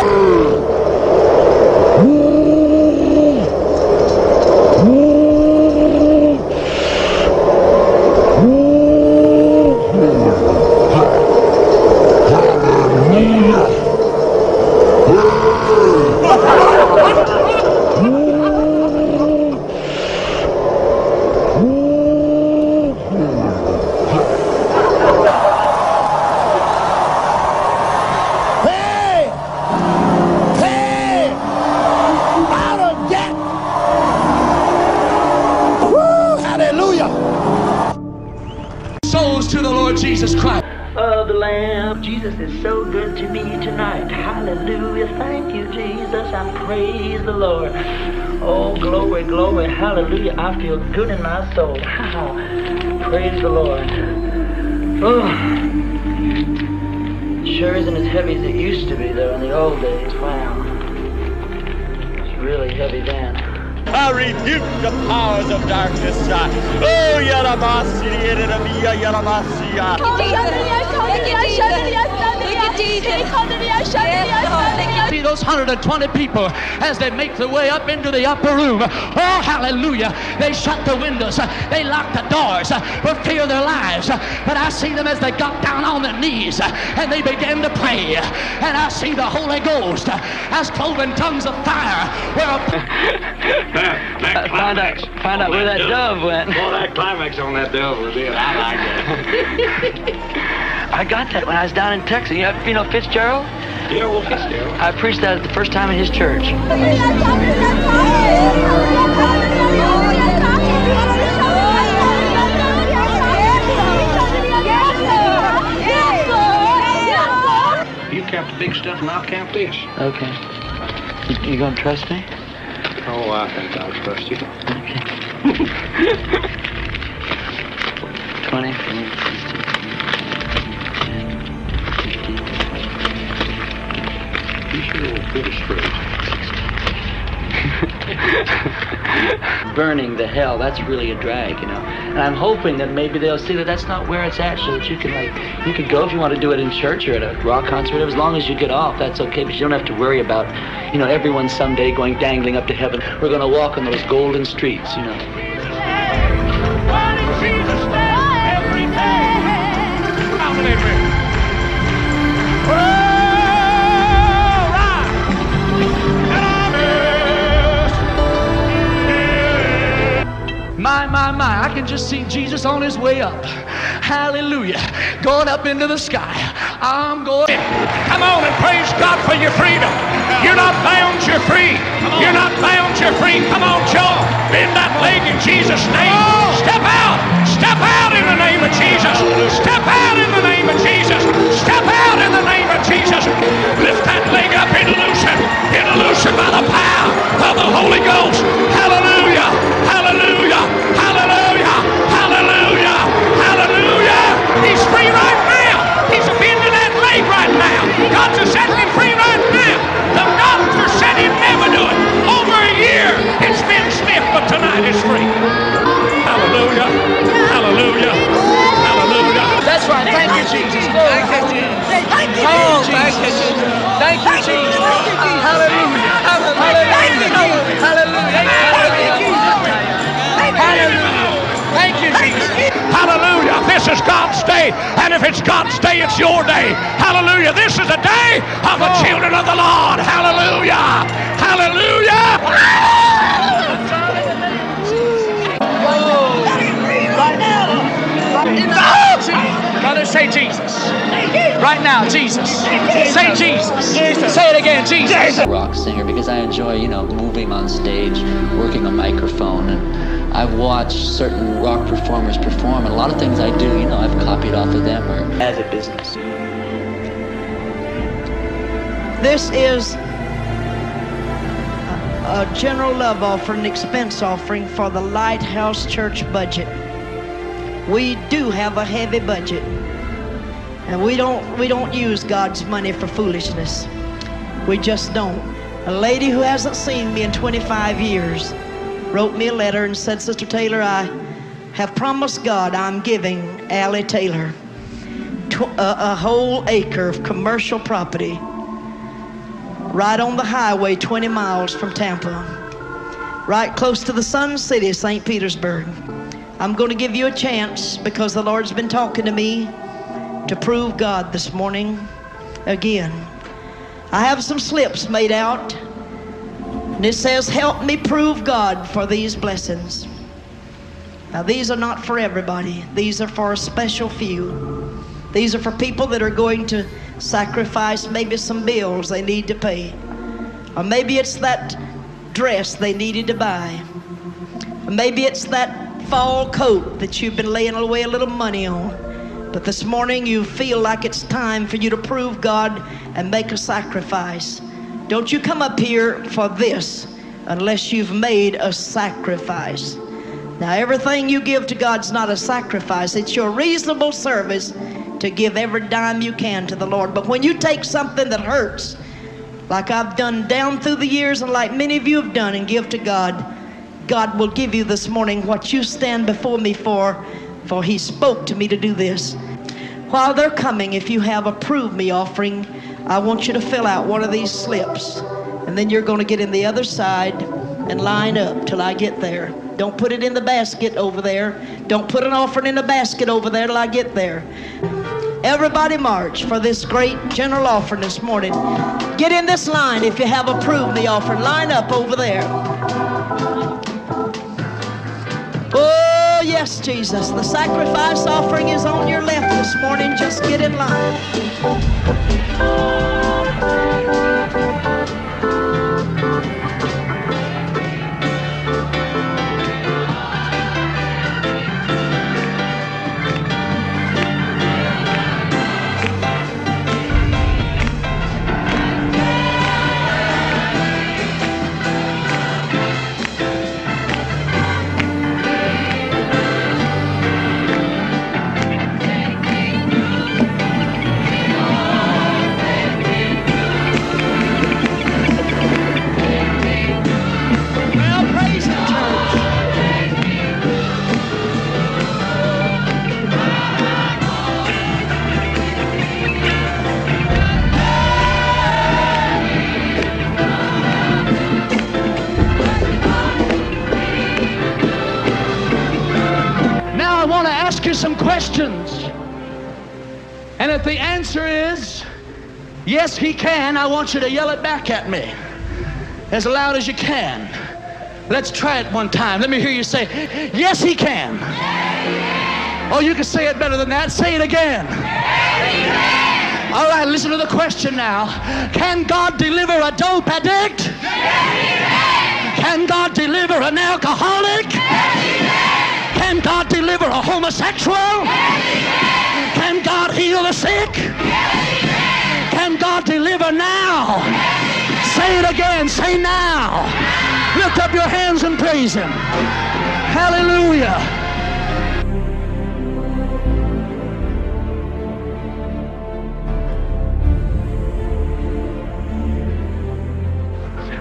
To the Lord Jesus Christ. Oh, the Lamb. Jesus is so good to me tonight. Hallelujah. Thank you, Jesus. I praise the Lord. Oh, glory, glory. Hallelujah. I feel good in my soul. Praise the Lord. Oh, sure isn't as heavy as it used to be, though, in the old days. Wow. It's really heavy then. I rebuke the powers of darkness. Oh, Yalamasi, Yalamasi. See those 120 people as they make their way up into the upper room. Oh, hallelujah. They shut the windows. They locked the doors for fear of their lives. But I see them as they got down on their knees and they began to pray. And I see the Holy Ghost as cloven tongues of fire. Find out where that dove went. Well, that climax on that dove was it. I like I got that when I was down in Texas. You know Fitzgerald? Yeah, well, Fitzgerald. I preached that the first time in his church. this. Okay. You gonna trust me? Oh, I think I'll trust you. Okay. 20, 15. You sure will pretty straight. Burning the hell, that's really a drag, you know. And I'm hoping that maybe they'll see that that's not where it's at, so that you can, like, you could go if you want to do it in church or at a rock concert. As long as you get off, that's okay, but you don't have to worry about, you know, everyone someday going dangling up to heaven. We're going to walk on those golden streets, you know. My, I can just see Jesus on his way up. Hallelujah. Going up into the sky. I'm going. Come on and praise God for your freedom. You're not bound, you're free. You're not bound, you're free. Come on, Joe. Bend that leg in Jesus' name. Step out. Step out in the name of Jesus. Step out in the name of Jesus. Step out in the name of Jesus. Lift that leg up and loosen. Get loosen by the power of the Holy Ghost. Hallelujah. Hallelujah. Hallelujah. Hallelujah. Hallelujah. He's free right now. He's bending that leg right now. God's setting him free right now. The doctor said he'd never do it. Over a year it's been stiff, but tonight it's free. Hallelujah. Hallelujah. Hallelujah. That's right. Thank you, Jesus. Thank you, Jesus. Thank you, Jesus. Thank you, Jesus. Hallelujah. Hallelujah. Hallelujah. Thank you, Jesus. Hallelujah. This is God's day. And if it's God's day, it's your day. Hallelujah. This is the day of the children of the Lord. Hallelujah. Hallelujah. Right now. Brother, say Jesus. Right now, Jesus. Say Jesus. Say it again, Jesus. Rock singer, because I enjoy, you know, moving on stage, working a microphone, and I've watched certain rock performers perform, and a lot of things I do, you know, I've copied off of them or as a business. This is a general love offering, expense offering for the Lighthouse Church budget. We do have a heavy budget, and we don't use God's money for foolishness. We just don't. A lady who hasn't seen me in 25 years wrote me a letter and said, Sister Taylor, I have promised God I'm giving Allie Taylor a whole acre of commercial property right on the highway 20 miles from Tampa, right close to the Sun City, St. Petersburg. I'm going to give you a chance because the Lord's been talking to me to prove God this morning again. I have some slips made out, and it says, help me prove God for these blessings. Now, these are not for everybody. These are for a special few. These are for people that are going to sacrifice maybe some bills they need to pay. Or maybe it's that dress they needed to buy. Or maybe it's that fall coat that you've been laying away a little money on. But this morning you feel like it's time for you to prove God and make a sacrifice. Don't you come up here for this unless you've made a sacrifice. Now, everything you give to God's not a sacrifice. It's your reasonable service to give every dime you can to the Lord. But when you take something that hurts, like I've done down through the years and like many of you have done, and give to God, God will give you this morning what you stand before me for He spoke to me to do this. While they're coming, if you have a prove me offering, I want you to fill out one of these slips, and then you're going to get in the other side and line up till I get there. Don't put it in the basket over there. Don't put an offering in the basket over there till I get there. Everybody march for this great general offering this morning. Get in this line if you have a prove me offering. Line up over there. Oh, yes, Jesus. The sacrifice offering is on your left this morning. Just get in line. you some questions. And if the answer is, yes, he can, I want you to yell it back at me as loud as you can. Let's try it one time. Let me hear you say, yes, he can. Oh, you can say it better than that. Say it again. All right, listen to the question now. Can God deliver a dope addict? Can God deliver an alcoholic? Can God deliver a homosexual? Can God heal the sick? Can God deliver now? Say it again. Say now. Lift up your hands and praise Him. Hallelujah.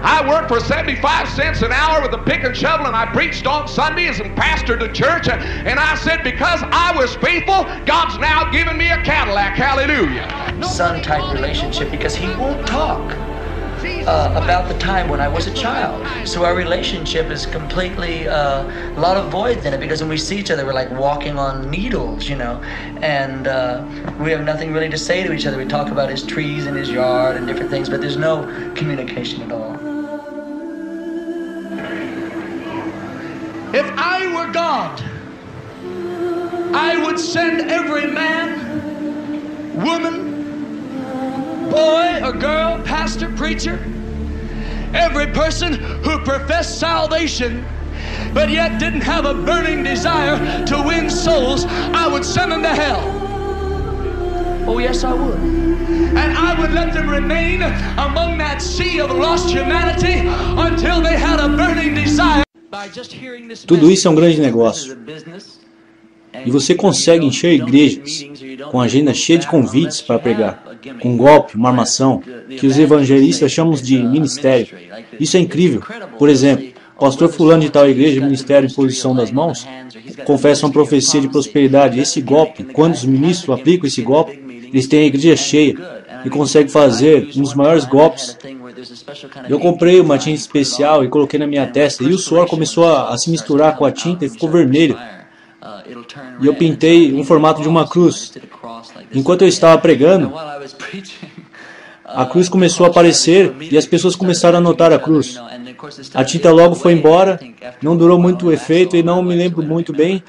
I worked for 75 cents an hour with a pick and shovel, and I preached on Sundays and pastored the church, and I said, because I was faithful, God's now given me a Cadillac. Hallelujah. Son-type relationship, because he won't talk about the time when I was a child. So our relationship is completely a lot of voids in it, because when we see each other, we're like walking on needles, you know, and we have nothing really to say to each other. We talk about his trees and his yard and different things, but there's no communication at all. If I were God, I would send every man, woman, boy or girl, pastor, preacher, every person who professed salvation but yet didn't have a burning desire to win souls, I would send them to hell. Oh, yes, I would. And I would let them remain among that sea of lost humanity until they had a burning desire. Tudo isso é um grande negócio. E você consegue encher igrejas com agenda cheia de convites para pregar, com um golpe, uma armação, que os evangelistas chamam de ministério. Isso é incrível. Por exemplo, pastor fulano de tal igreja, ministério em posição das mãos, confessa uma profecia de prosperidade. Esse golpe, quando os ministros aplicam esse golpe, eles têm a igreja cheia e conseguem fazer um dos maiores golpes. Eu comprei uma tinta especial e coloquei na minha testa, e o suor começou a se misturar com a tinta e ficou vermelho. E eu pintei um formato de uma cruz. Enquanto eu estava pregando, a cruz começou a aparecer e as pessoas começaram a notar a cruz. A tinta logo foi embora, não durou muito o efeito e não me lembro muito bem,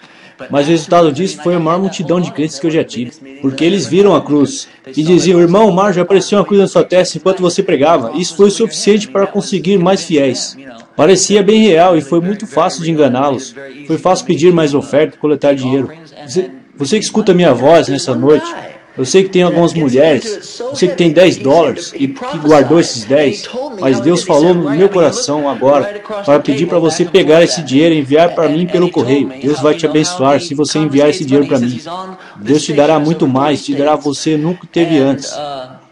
mas o resultado disso foi a maior multidão de crentes que eu já tive, porque eles viram a cruz e diziam: irmão, Marjo, apareceu uma cruz na sua testa enquanto você pregava. Isso foi o suficiente para conseguir mais fiéis. Parecia bem real e foi muito fácil de enganá-los. Foi fácil pedir mais oferta e coletar dinheiro. Você que escuta a minha voz nessa noite, eu sei que tem algumas mulheres, eu sei que tem $10 e que guardou esses 10, mas Deus falou no meu coração agora para pedir para você pegar esse dinheiro e enviar para mim pelo correio. Deus vai te abençoar se você enviar esse dinheiro para mim. Deus te dará muito mais, te dará você nunca teve antes.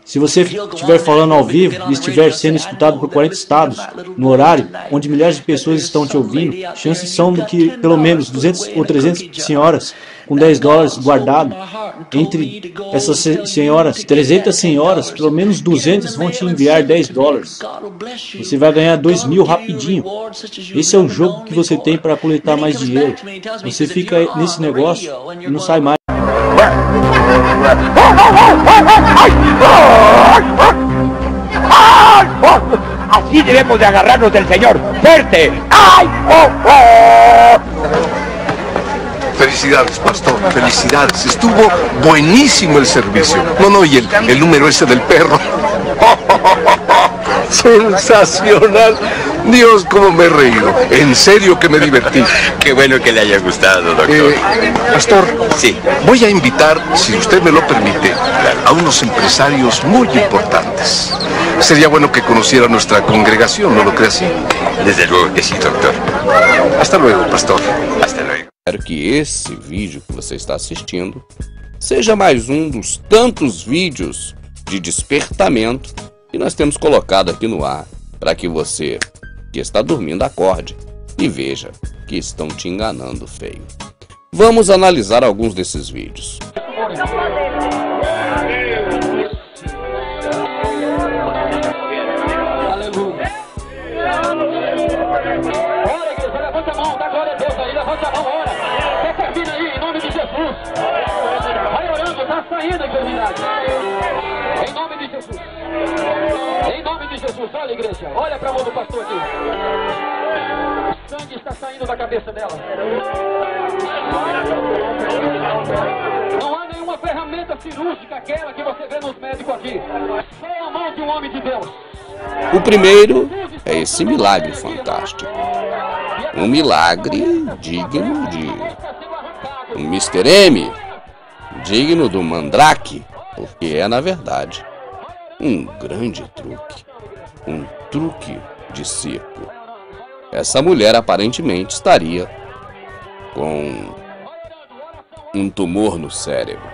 Se você estiver falando ao vivo e estiver sendo escutado por 40 estados, no horário onde milhares de pessoas estão te ouvindo, chances são de que pelo menos 200 ou 300 senhoras com $10 guardado, entre essas senhoras, 300 senhoras, pelo menos 200 vão te enviar $10. Você vai ganhar 2.000 rapidinho. Esse é o jogo que você tem para coletar mais dinheiro. Você fica nesse negócio e não sai mais. Así debemos de agarrarnos del Señor. ¡Fuerte! ¡Ay! ¡Oh, oh! Felicidades, pastor, felicidades. Estuvo buenísimo el servicio. No, y el número ese del perro. Sensacional. Dios, cómo me he reído. En serio que me divertí. Qué bueno que le haya gustado, doctor. Pastor, sí. Voy a invitar, si usted me lo permite, a unos empresarios muy importantes. Sería bueno que conociera nuestra congregación, ¿no lo cree así? Desde luego que sí, doctor. Hasta luego, pastor. Hasta luego. Espero que esse vídeo que você está assistindo seja mais um dos tantos vídeos de despertamento que nós temos colocado aqui no ar, para que você que está dormindo acorde e veja que estão te enganando feio. Vamos analisar alguns desses vídeos. Vai orando, está saindo a enfermidade. Em nome de Jesus. Em nome de Jesus. Olha, igreja. Olha para a mão do pastor aqui. O sangue está saindo da cabeça dela. Não há nenhuma ferramenta cirúrgica aquela que você vê nos médicos aqui. Só a mão de um homem de Deus. O primeiro é esse milagre fantástico. Um milagre digno de um Mr. M, digno do Mandrake, porque é, na verdade, um grande truque. Um truque de circo. Essa mulher aparentemente estaria com um tumor no cérebro.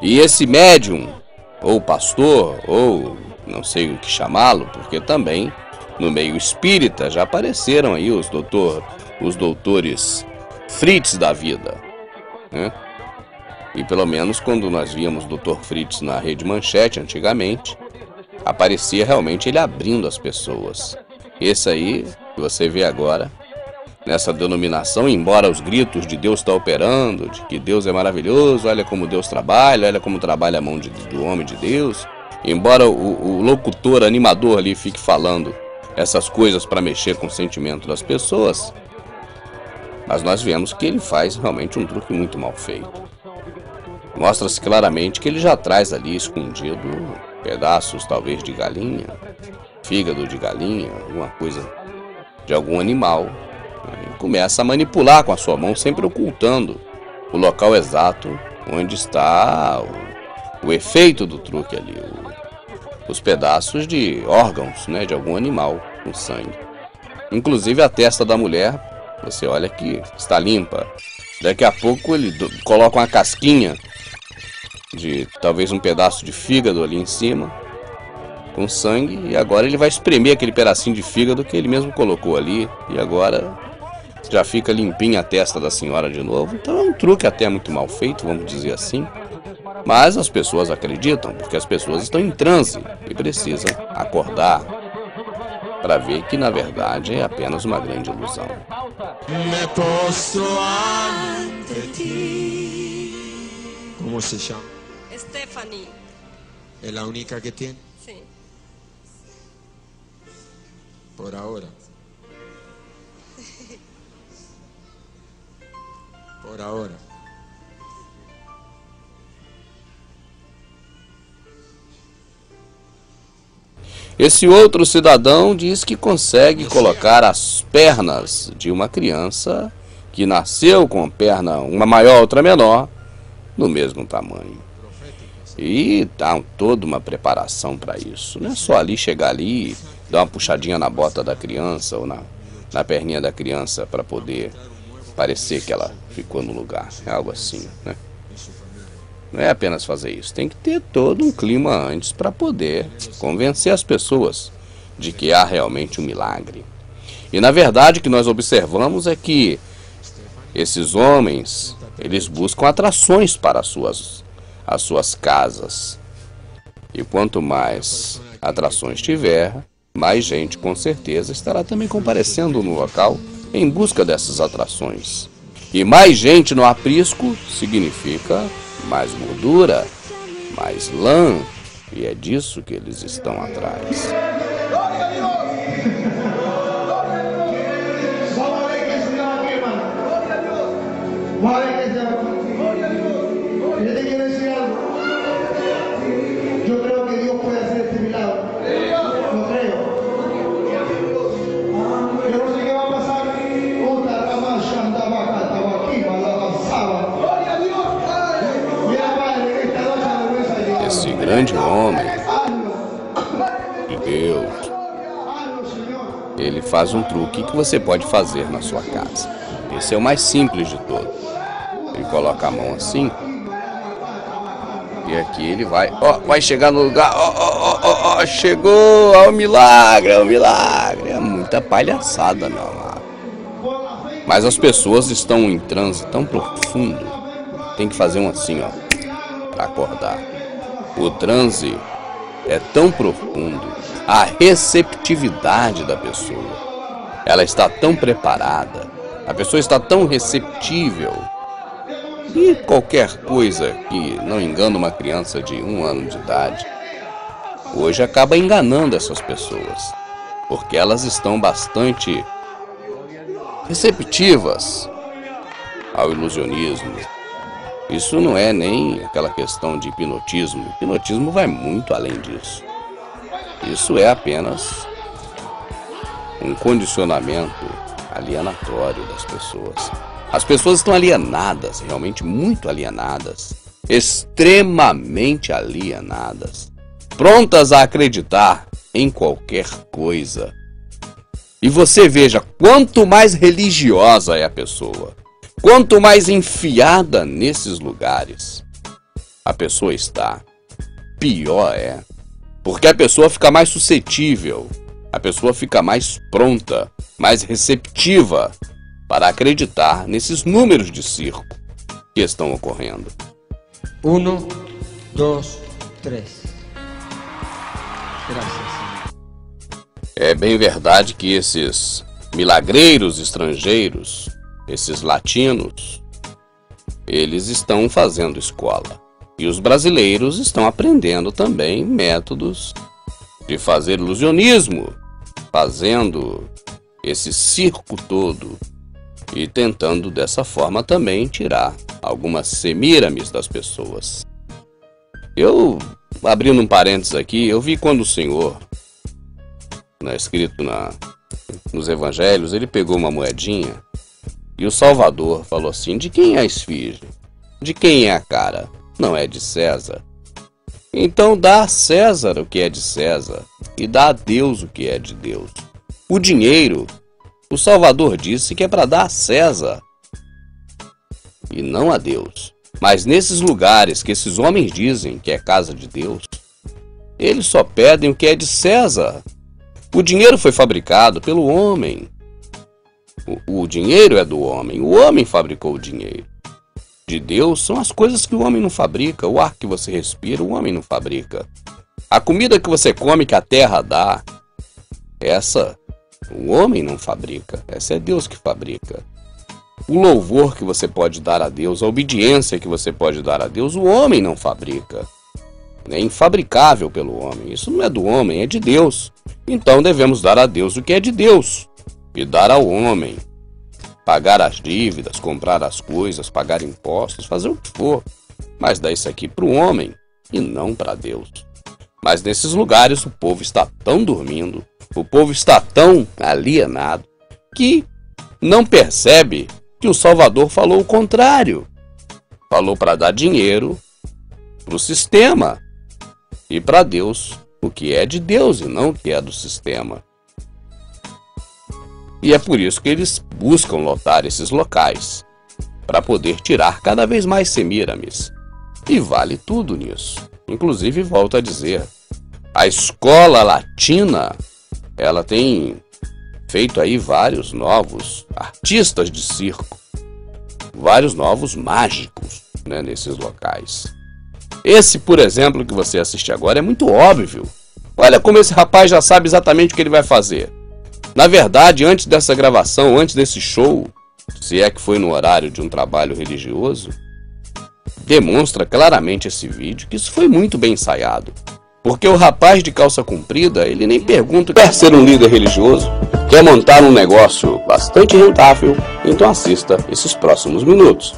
E esse médium, ou pastor, ou não sei o que chamá-lo, porque também no meio espírita já apareceram aí os doutores Fritz da vida, né? E pelo menos quando nós víamos o Dr. Fritz na Rede Manchete antigamente, aparecia realmente ele abrindo as pessoas. Esse aí que você vê agora, nessa denominação, embora os gritos de Deus está operando, de que Deus é maravilhoso, olha como Deus trabalha, olha como trabalha a mão do homem de Deus, embora o locutor, animador ali fique falando essas coisas para mexer com o sentimento das pessoas, mas nós vemos que ele faz realmente um truque muito mal feito. Mostra-se claramente que ele já traz ali escondido pedaços talvez de galinha, fígado de galinha, alguma coisa de algum animal, e começa a manipular com a sua mão, sempre ocultando o local exato onde está o efeito do truque ali, os pedaços de órgãos, né, de algum animal com sangue. Inclusive a testa da mulher, você olha que está limpa. Daqui a pouco ele coloca uma casquinha de talvez um pedaço de fígado ali em cima, com sangue, e agora ele vai espremer aquele pedacinho de fígado que ele mesmo colocou ali, e agora já fica limpinha a testa da senhora de novo. Então é um truque até muito mal feito, vamos dizer assim. Mas as pessoas acreditam, porque as pessoas estão em transe e precisam acordar para ver que na verdade é apenas uma grande ilusão. Me postro ante ti. ¿Cómo se llama? Stephanie. ¿Es la única que tiene? Sí. Por ahora. Por ahora. Esse outro cidadão diz que consegue colocar as pernas de uma criança que nasceu com perna, uma maior, outra menor, no mesmo tamanho. E dá toda uma preparação para isso. Não é só ali chegar ali e dar uma puxadinha na bota da criança ou na perninha da criança para poder parecer que ela ficou no lugar. É algo assim, né? Não é apenas fazer isso, tem que ter todo um clima antes para poder convencer as pessoas de que há realmente um milagre. E na verdade o que nós observamos é que esses homens, eles buscam atrações para as suas casas. E quanto mais atrações tiver, mais gente com certeza estará também comparecendo no local em busca dessas atrações. E mais gente no aprisco significa mais gordura, mais lã, e é disso que eles estão atrás. Yo creo que Dios puede hacer este milagro. Lo creo. Yo no sé qué va a pasar. Otra rama andaba acá, estaba aquí, la avanzaba. Gloria a Dios. Mira, Padre, esta noche la vergüenza de Dios. Esse grande homem de Deus, ele faz um truque que você pode fazer na sua casa. Esse é o mais simples de todos. Ele coloca a mão assim. E aqui ele vai, vai chegar no lugar, chegou, é um milagre, é um milagre. É muita palhaçada, meu amado. Mas as pessoas estão em transe tão profundo, tem que fazer um assim, para acordar. O transe é tão profundo, a receptividade da pessoa, ela está tão preparada, a pessoa está tão receptível, E qualquer coisa que não engana uma criança de 1 ano de idade, hoje acaba enganando essas pessoas, porque elas estão bastante receptivas ao ilusionismo. Isso não é nem aquela questão de hipnotismo. O hipnotismo vai muito além disso. Isso é apenas um condicionamento alienatório das pessoas. As pessoas estão alienadas, realmente muito alienadas, extremamente alienadas, prontas a acreditar em qualquer coisa. E você veja, quanto mais religiosa é a pessoa, quanto mais enfiada nesses lugares a pessoa está, pior é. Porque a pessoa fica mais suscetível, a pessoa fica mais pronta, mais receptiva para acreditar nesses números de circo que estão ocorrendo. 1, 2, 3. Graças. É bem verdade que esses milagreiros estrangeiros, esses latinos, eles estão fazendo escola. E os brasileiros estão aprendendo também métodos de fazer ilusionismo, fazendo esse circo todo e tentando dessa forma também tirar algumas semíramis das pessoas. Eu, abrindo um parênteses aqui, eu vi quando o Senhor, escrito nos evangelhos, ele pegou uma moedinha e o Salvador falou assim: de quem é a esfinge? De quem é a cara? Não é de César? Então dá a César o que é de César e dá a Deus o que é de Deus. O dinheiro, o Salvador disse que é para dar a César e não a Deus. Mas nesses lugares que esses homens dizem que é casa de Deus, eles só pedem o que é de César. O dinheiro foi fabricado pelo homem. O dinheiro é do homem. O homem fabricou o dinheiro. De Deus são as coisas que o homem não fabrica. O ar que você respira, o homem não fabrica. A comida que você come, que a terra dá, essa o homem não fabrica. Essa é Deus que fabrica. O louvor que você pode dar a Deus, a obediência que você pode dar a Deus, o homem não fabrica. É infabricável pelo homem. Isso não é do homem, é de Deus. Então devemos dar a Deus o que é de Deus e dar ao homem. Pagar as dívidas, comprar as coisas, pagar impostos, fazer o que for. Mas dá isso aqui para o homem e não para Deus. Mas nesses lugares o povo está tão dormindo, o povo está tão alienado, que não percebe que o Salvador falou o contrário. Falou para dar dinheiro para o sistema e para Deus o que é de Deus e não o que é do sistema. E é por isso que eles buscam lotar esses locais, para poder tirar cada vez mais semíramis. E vale tudo nisso. Inclusive, volto a dizer, a escola latina, ela tem feito aí vários novos artistas de circo, vários novos mágicos, nesses locais. Esse, por exemplo, que você assiste agora é muito óbvio. Olha como esse rapaz já sabe exatamente o que ele vai fazer. Na verdade, antes dessa gravação, antes desse show, se é que foi no horário de um trabalho religioso, demonstra claramente esse vídeo que isso foi muito bem ensaiado. Porque o rapaz de calça comprida, ele nem pergunta: quer ser um líder religioso? Quer montar um negócio bastante rentável? Então assista esses próximos minutos.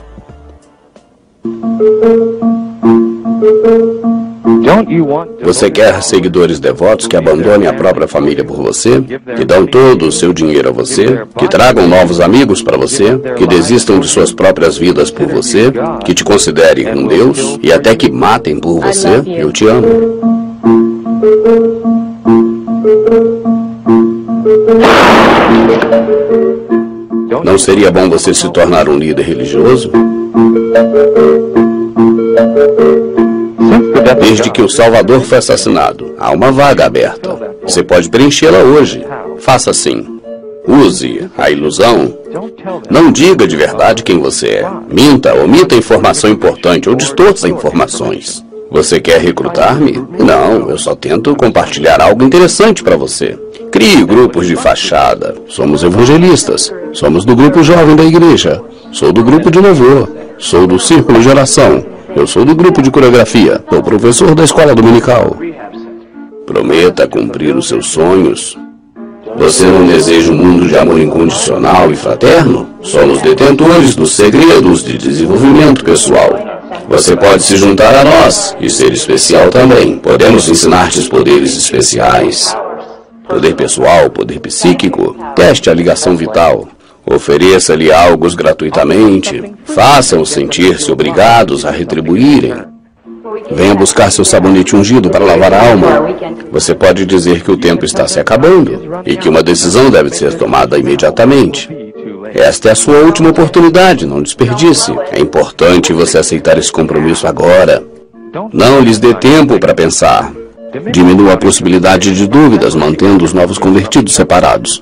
Você quer seguidores devotos que abandonem a própria família por você, que dão todo o seu dinheiro a você, que tragam novos amigos para você, que desistam de suas próprias vidas por você, que te considerem um Deus e até que matem por você? Eu te amo. Não seria bom você se tornar um líder religioso? Desde que o Salvador foi assassinado, há uma vaga aberta. Você pode preenchê-la hoje. Faça assim. Use a ilusão. Não diga de verdade quem você é. Minta, omita informação importante ou distorça informações. Você quer recrutar-me? Não, eu só tento compartilhar algo interessante para você. Crie grupos de fachada. Somos evangelistas. Somos do grupo jovem da igreja. Sou do grupo de louvor. Sou do círculo de oração. Eu sou do grupo de coreografia. Sou professor da escola dominical. Prometa cumprir os seus sonhos. Você não deseja um mundo de amor incondicional e fraterno? Somos detentores dos segredos de desenvolvimento pessoal. Você pode se juntar a nós e ser especial também. Podemos ensinar-te os poderes especiais. Poder pessoal, poder psíquico. Teste a ligação vital. Ofereça-lhe algo gratuitamente. Faça-os sentir-se obrigados a retribuírem. Venha buscar seu sabonete ungido para lavar a alma. Você pode dizer que o tempo está se acabando e que uma decisão deve ser tomada imediatamente. Esta é a sua última oportunidade, não desperdice. É importante você aceitar esse compromisso agora. Não lhes dê tempo para pensar. Diminua a possibilidade de dúvidas, mantendo os novos convertidos separados.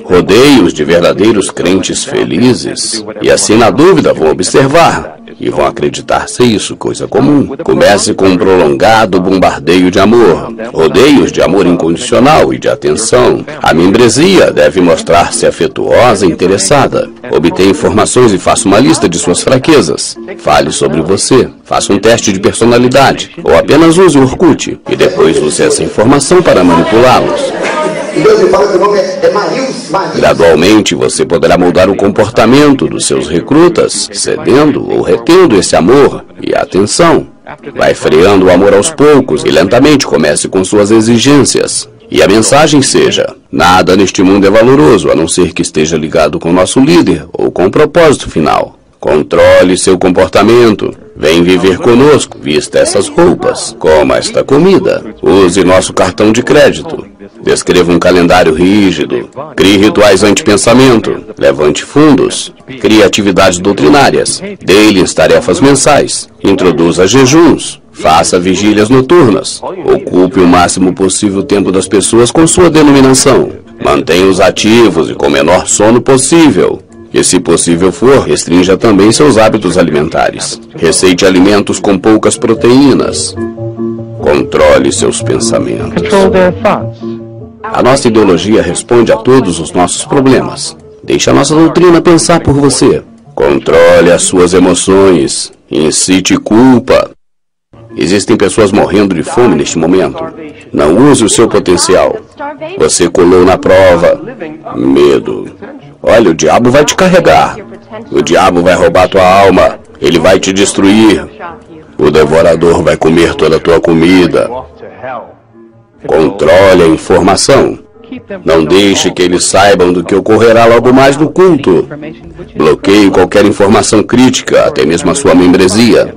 Rodeie-os de verdadeiros crentes felizes, e assim na dúvida vão observar e vão acreditar ser isso coisa comum. Comece com um prolongado bombardeio de amor. Rodeie-os de amor incondicional e de atenção. A membresia deve mostrar-se afetuosa e interessada. Obtenha informações e faça uma lista de suas fraquezas. Fale sobre você. Faça um teste de personalidade. Ou apenas use o Orkut. E depois use essa informação para manipulá-los. Gradualmente você poderá mudar o comportamento dos seus recrutas, cedendo ou retendo esse amor e atenção. Vai freando o amor aos poucos e lentamente comece com suas exigências. E a mensagem seja: nada neste mundo é valoroso, a não ser que esteja ligado com nosso líder ou com o propósito final. Controle seu comportamento. Vem viver conosco, vista essas roupas, coma esta comida, use nosso cartão de crédito. Descreva um calendário rígido, crie rituais anti-pensamento, levante fundos, crie atividades doutrinárias, dê-lhes tarefas mensais, introduza jejuns, faça vigílias noturnas, ocupe o máximo possível o tempo das pessoas com sua denominação, mantenha-os ativos e com o menor sono possível. E, se possível for, restrinja também seus hábitos alimentares. Receite alimentos com poucas proteínas. Controle seus pensamentos. A nossa ideologia responde a todos os nossos problemas. Deixe a nossa doutrina pensar por você. Controle as suas emoções. Incite culpa. Existem pessoas morrendo de fome neste momento. Não use o seu potencial. Você colou na prova. Medo. Olha, o diabo vai te carregar. O diabo vai roubar tua alma. Ele vai te destruir. O devorador vai comer toda a tua comida. Controle a informação. Não deixe que eles saibam do que ocorrerá logo mais no culto. Bloqueie qualquer informação crítica, até mesmo a sua membresia.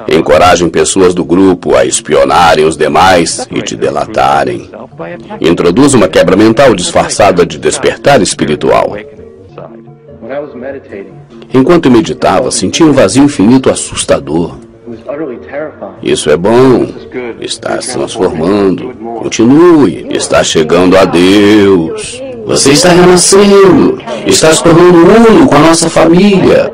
Encorajem pessoas do grupo a espionarem os demais e te delatarem. Introduza uma quebra mental disfarçada de despertar espiritual. Enquanto meditava, senti um vazio infinito assustador. Isso é bom. Está se transformando. Continue. Está chegando a Deus. Você está renascendo. Está se tornando uno com a nossa família.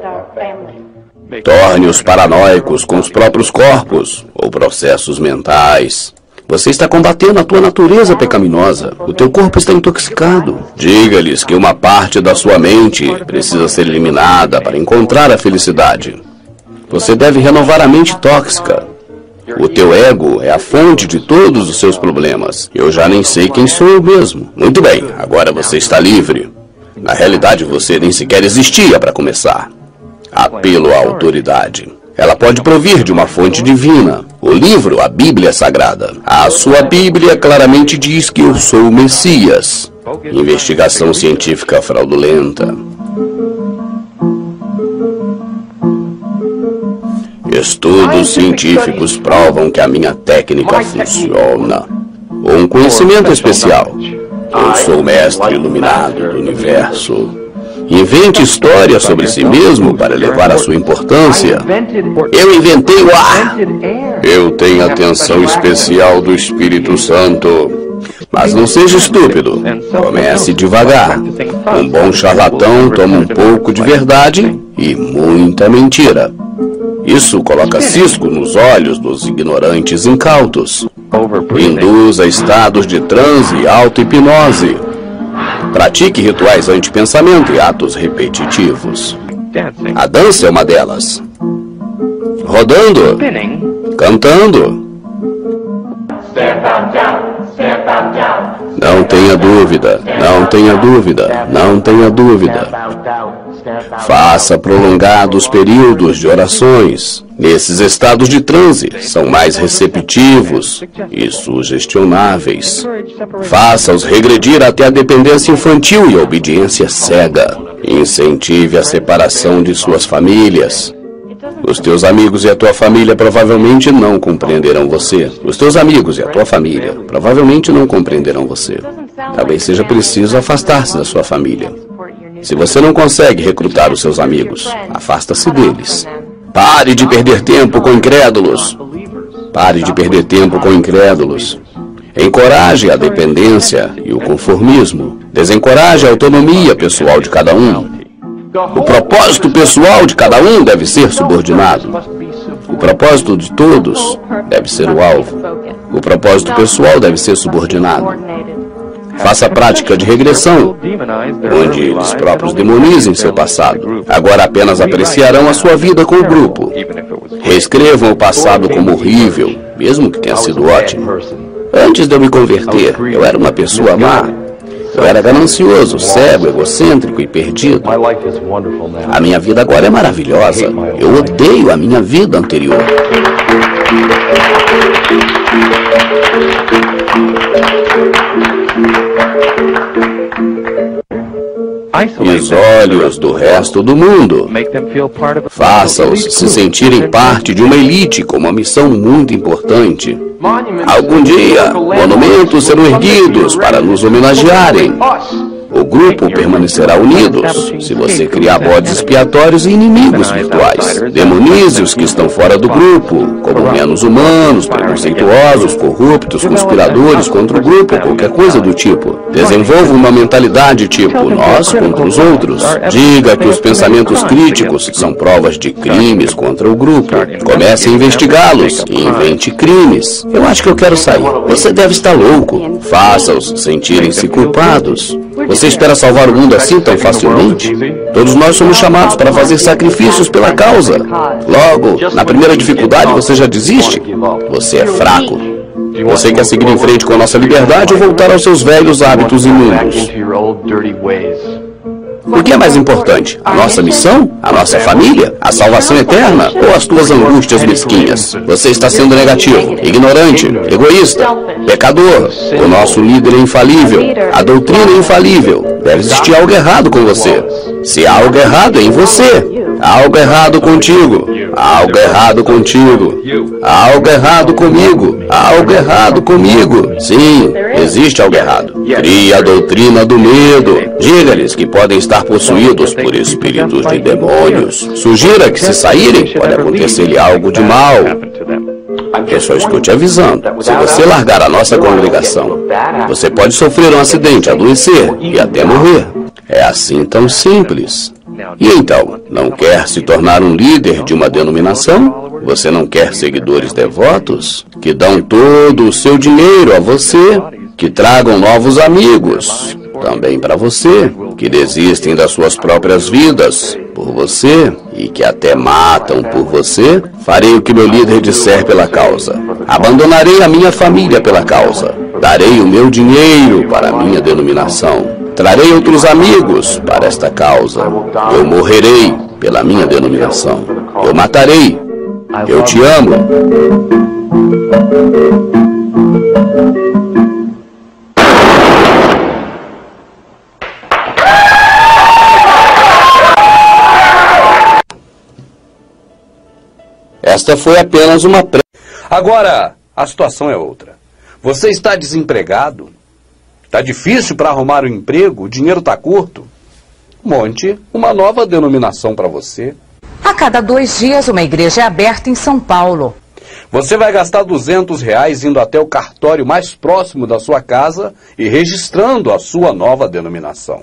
Torne-os paranoicos com os próprios corpos ou processos mentais. Você está combatendo a tua natureza pecaminosa. O teu corpo está intoxicado. Diga-lhes que uma parte da sua mente precisa ser eliminada para encontrar a felicidade. Você deve renovar a mente tóxica. O teu ego é a fonte de todos os seus problemas. Eu já nem sei quem sou eu mesmo. Muito bem, agora você está livre. Na realidade, você nem sequer existia para começar. Apelo à autoridade. Ela pode provir de uma fonte divina. O livro, a Bíblia Sagrada. A sua Bíblia claramente diz que eu sou o Messias. Investigação científica fraudulenta. Estudos científicos provam que a minha técnica funciona. Um conhecimento especial. Eu sou o mestre iluminado do universo. Invente histórias sobre si mesmo para elevar a sua importância. Eu inventei o ar. Eu tenho atenção especial do Espírito Santo. Mas não seja estúpido. Comece devagar. Um bom charlatão toma um pouco de verdade e muita mentira. Isso coloca cisco nos olhos dos ignorantes incautos. Induz a estados de transe e auto-hipnose. Pratique rituais anti-pensamento e atos repetitivos. A dança é uma delas. Rodando, cantando. Não tenha dúvida, não tenha dúvida, não tenha dúvida. Faça prolongados períodos de orações. Nesses estados de transe, são mais receptivos e sugestionáveis. Faça-os regredir até a dependência infantil e a obediência cega. Incentive a separação de suas famílias. Os teus amigos e a tua família provavelmente não compreenderão você. Os teus amigos e a tua família provavelmente não compreenderão você. Talvez seja preciso afastar-se da sua família. Se você não consegue recrutar os seus amigos, afasta-se deles. Pare de perder tempo com incrédulos. Pare de perder tempo com incrédulos. Encoraje a dependência e o conformismo. Desencoraje a autonomia pessoal de cada um. O propósito pessoal de cada um deve ser subordinado. O propósito de todos deve ser o alvo. O propósito pessoal deve ser subordinado. Faça a prática de regressão, onde eles próprios demonizem seu passado. Agora apenas apreciarão a sua vida com o grupo. Reescrevam o passado como horrível, mesmo que tenha sido ótimo. Antes de eu me converter, eu era uma pessoa má. Eu era ganancioso, cego, egocêntrico e perdido. A minha vida agora é maravilhosa. Eu odeio a minha vida anterior. Isole-os do resto do mundo. Faça-os se sentirem parte de uma elite com uma missão muito importante. Algum dia, monumentos serão erguidos para nos homenagearem. O grupo permanecerá unidos se você criar bodes expiatórios e inimigos virtuais. Demonize os que estão fora do grupo, como menos humanos, preconceituosos, corruptos, conspiradores contra o grupo, qualquer coisa do tipo. Desenvolva uma mentalidade tipo nós contra os outros. Diga que os pensamentos críticos são provas de crimes contra o grupo. Comece a investigá-los e invente crimes. Eu acho que eu quero sair. Você deve estar louco. Faça-os sentirem-se culpados. Você espera salvar o mundo assim tão facilmente? Todos nós somos chamados para fazer sacrifícios pela causa. Logo, na primeira dificuldade você já desiste? Você é fraco. Você quer seguir em frente com a nossa liberdade ou voltar aos seus velhos hábitos imundos? O que é mais importante? A nossa missão? A nossa família? A salvação eterna? Ou as tuas angústias mesquinhas? Você está sendo negativo, ignorante, egoísta, pecador. O nosso líder é infalível. A doutrina é infalível. Deve existir algo errado com você. Se há algo errado é em você. Há algo errado contigo. Há algo errado contigo. Há algo errado comigo. Há algo errado comigo. Sim, existe algo errado. Crie a doutrina do medo. Diga-lhes que podem estar possuídos por espíritos de demônios. Sugira que se saírem, pode acontecer-lhe algo de mal. Eu só estou te avisando. Se você largar a nossa congregação, você pode sofrer um acidente, adoecer e até morrer. É assim tão simples. E então, não quer se tornar um líder de uma denominação? Você não quer seguidores devotos? Que dão todo o seu dinheiro a você? Que tragam novos amigos? Também para você? Que desistem das suas próprias vidas por você? E que até matam por você? Farei o que meu líder disser pela causa. Abandonarei a minha família pela causa. Darei o meu dinheiro para a minha denominação. Trarei outros amigos para esta causa. Eu morrerei pela minha denominação. Eu matarei. Eu te amo. Esta foi apenas uma Agora, a situação é outra. Você está desempregado? Está difícil para arrumar um emprego? O dinheiro está curto? Monte uma nova denominação para você. A cada 2 dias, uma igreja é aberta em São Paulo. Você vai gastar R$200 indo até o cartório mais próximo da sua casa e registrando a sua nova denominação.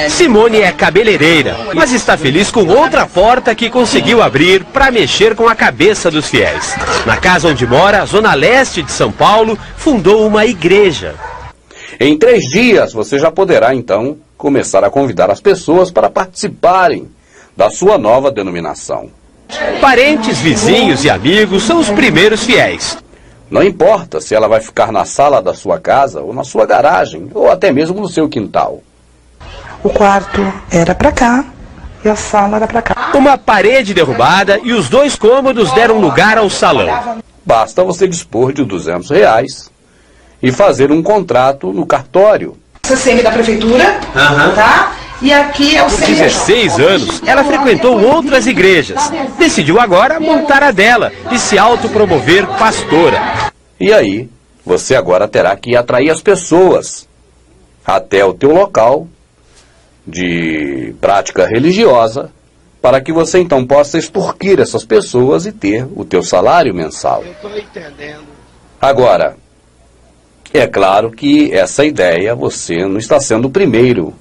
Simone é cabeleireira, mas está feliz com outra porta que conseguiu abrir para mexer com a cabeça dos fiéis. Na casa onde mora, zona leste de São Paulo, fundou uma igreja. Em 3 dias, você já poderá, então, começar a convidar as pessoas para participarem da sua nova denominação. Parentes, vizinhos e amigos são os primeiros fiéis. Não importa se ela vai ficar na sala da sua casa, ou na sua garagem, ou até mesmo no seu quintal. O quarto era para cá e a sala era para cá. Uma parede derrubada e os 2 cômodos deram lugar ao salão. Basta você dispor de R$200 e fazer um contrato no cartório. CCM da prefeitura, tá? E aqui é o Por 16 anos, ela frequentou outras igrejas. Decidiu agora montar a dela e se autopromover pastora. E aí, você agora terá que atrair as pessoas até o teu local de prática religiosa, para que você então possa extorquir essas pessoas e ter o teu salário mensal. Agora, é claro que essa ideia você não está sendo o primeiro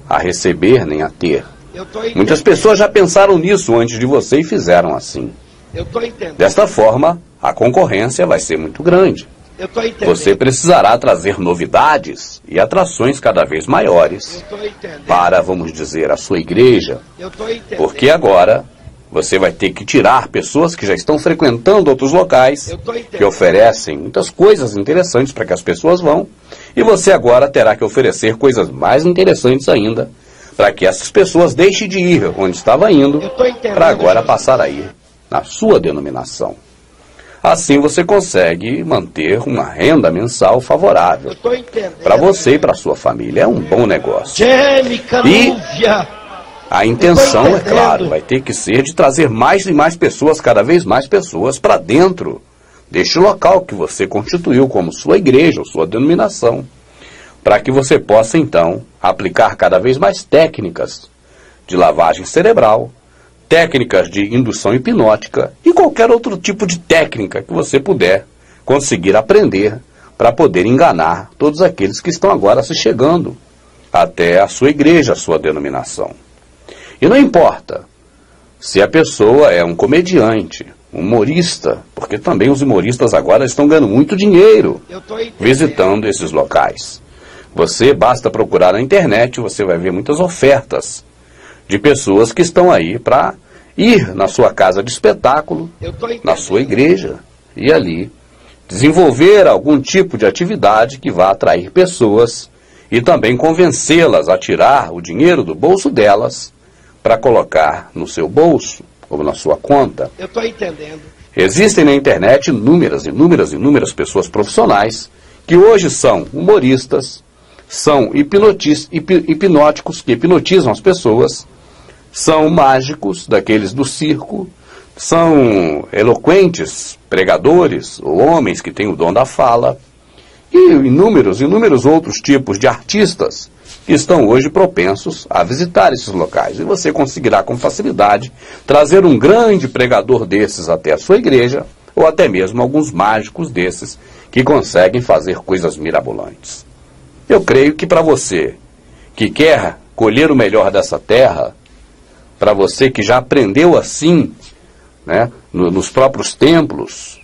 a receber nem a ter. Muitas pessoas já pensaram nisso antes de você e fizeram assim. Desta forma, a concorrência vai ser muito grande. Você precisará trazer novidades e atrações cada vez maiores para, vamos dizer, a sua igreja. Porque agora você vai ter que tirar pessoas que já estão frequentando outros locais, que oferecem muitas coisas interessantes para que as pessoas vão, e você agora terá que oferecer coisas mais interessantes ainda, para que essas pessoas deixem de ir onde estava indo, para agora passar a ir na sua denominação. Assim você consegue manter uma renda mensal favorável para você e para sua família. É um bom negócio. E a intenção, é claro, vai ter que ser de trazer mais e mais pessoas, cada vez mais pessoas, para dentro deste local que você constituiu como sua igreja ou sua denominação, para que você possa, então, aplicar cada vez mais técnicas de lavagem cerebral, técnicas de indução hipnótica e qualquer outro tipo de técnica que você puder conseguir aprender para poder enganar todos aqueles que estão agora se chegando até a sua igreja, a sua denominação. E não importa se a pessoa é um comediante, um humorista, porque também os humoristas agora estão ganhando muito dinheiro visitando esses locais. Você basta procurar na internet, você vai ver muitas ofertas de pessoas que estão aí para ir na sua casa de espetáculo, na sua igreja, e ali desenvolver algum tipo de atividade que vá atrair pessoas e também convencê-las a tirar o dinheiro do bolso delas para colocar no seu bolso ou na sua conta. Eu estou entendendo. Existem na internet inúmeras pessoas profissionais que hoje são humoristas, são hipnóticos que hipnotizam as pessoas, são mágicos, daqueles do circo, são eloquentes pregadores, ou homens que têm o dom da fala, e inúmeros outros tipos de artistas que estão hoje propensos a visitar esses locais. E você conseguirá com facilidade trazer um grande pregador desses até a sua igreja, ou até mesmo alguns mágicos desses que conseguem fazer coisas mirabolantes. Eu creio que para você que quer colher o melhor dessa terra, para você que já aprendeu assim, né, nos próprios templos,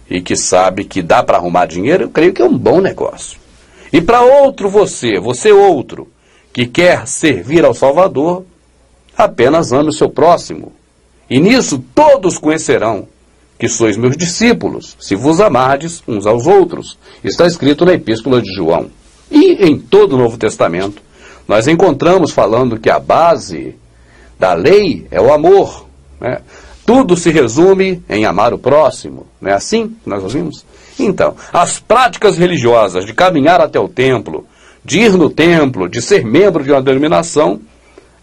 e que sabe que dá para arrumar dinheiro, eu creio que é um bom negócio. E para outro você outro, que quer servir ao Salvador, apenas ame o seu próximo. E nisso todos conhecerão que sois meus discípulos, se vos amardes uns aos outros. Está escrito na Epístola de João. E em todo o Novo Testamento, nós encontramos falando que a base da lei é o amor, né? Tudo se resume em amar o próximo, não é assim que nós ouvimos? Então, as práticas religiosas de caminhar até o templo, de ir no templo, de ser membro de uma denominação,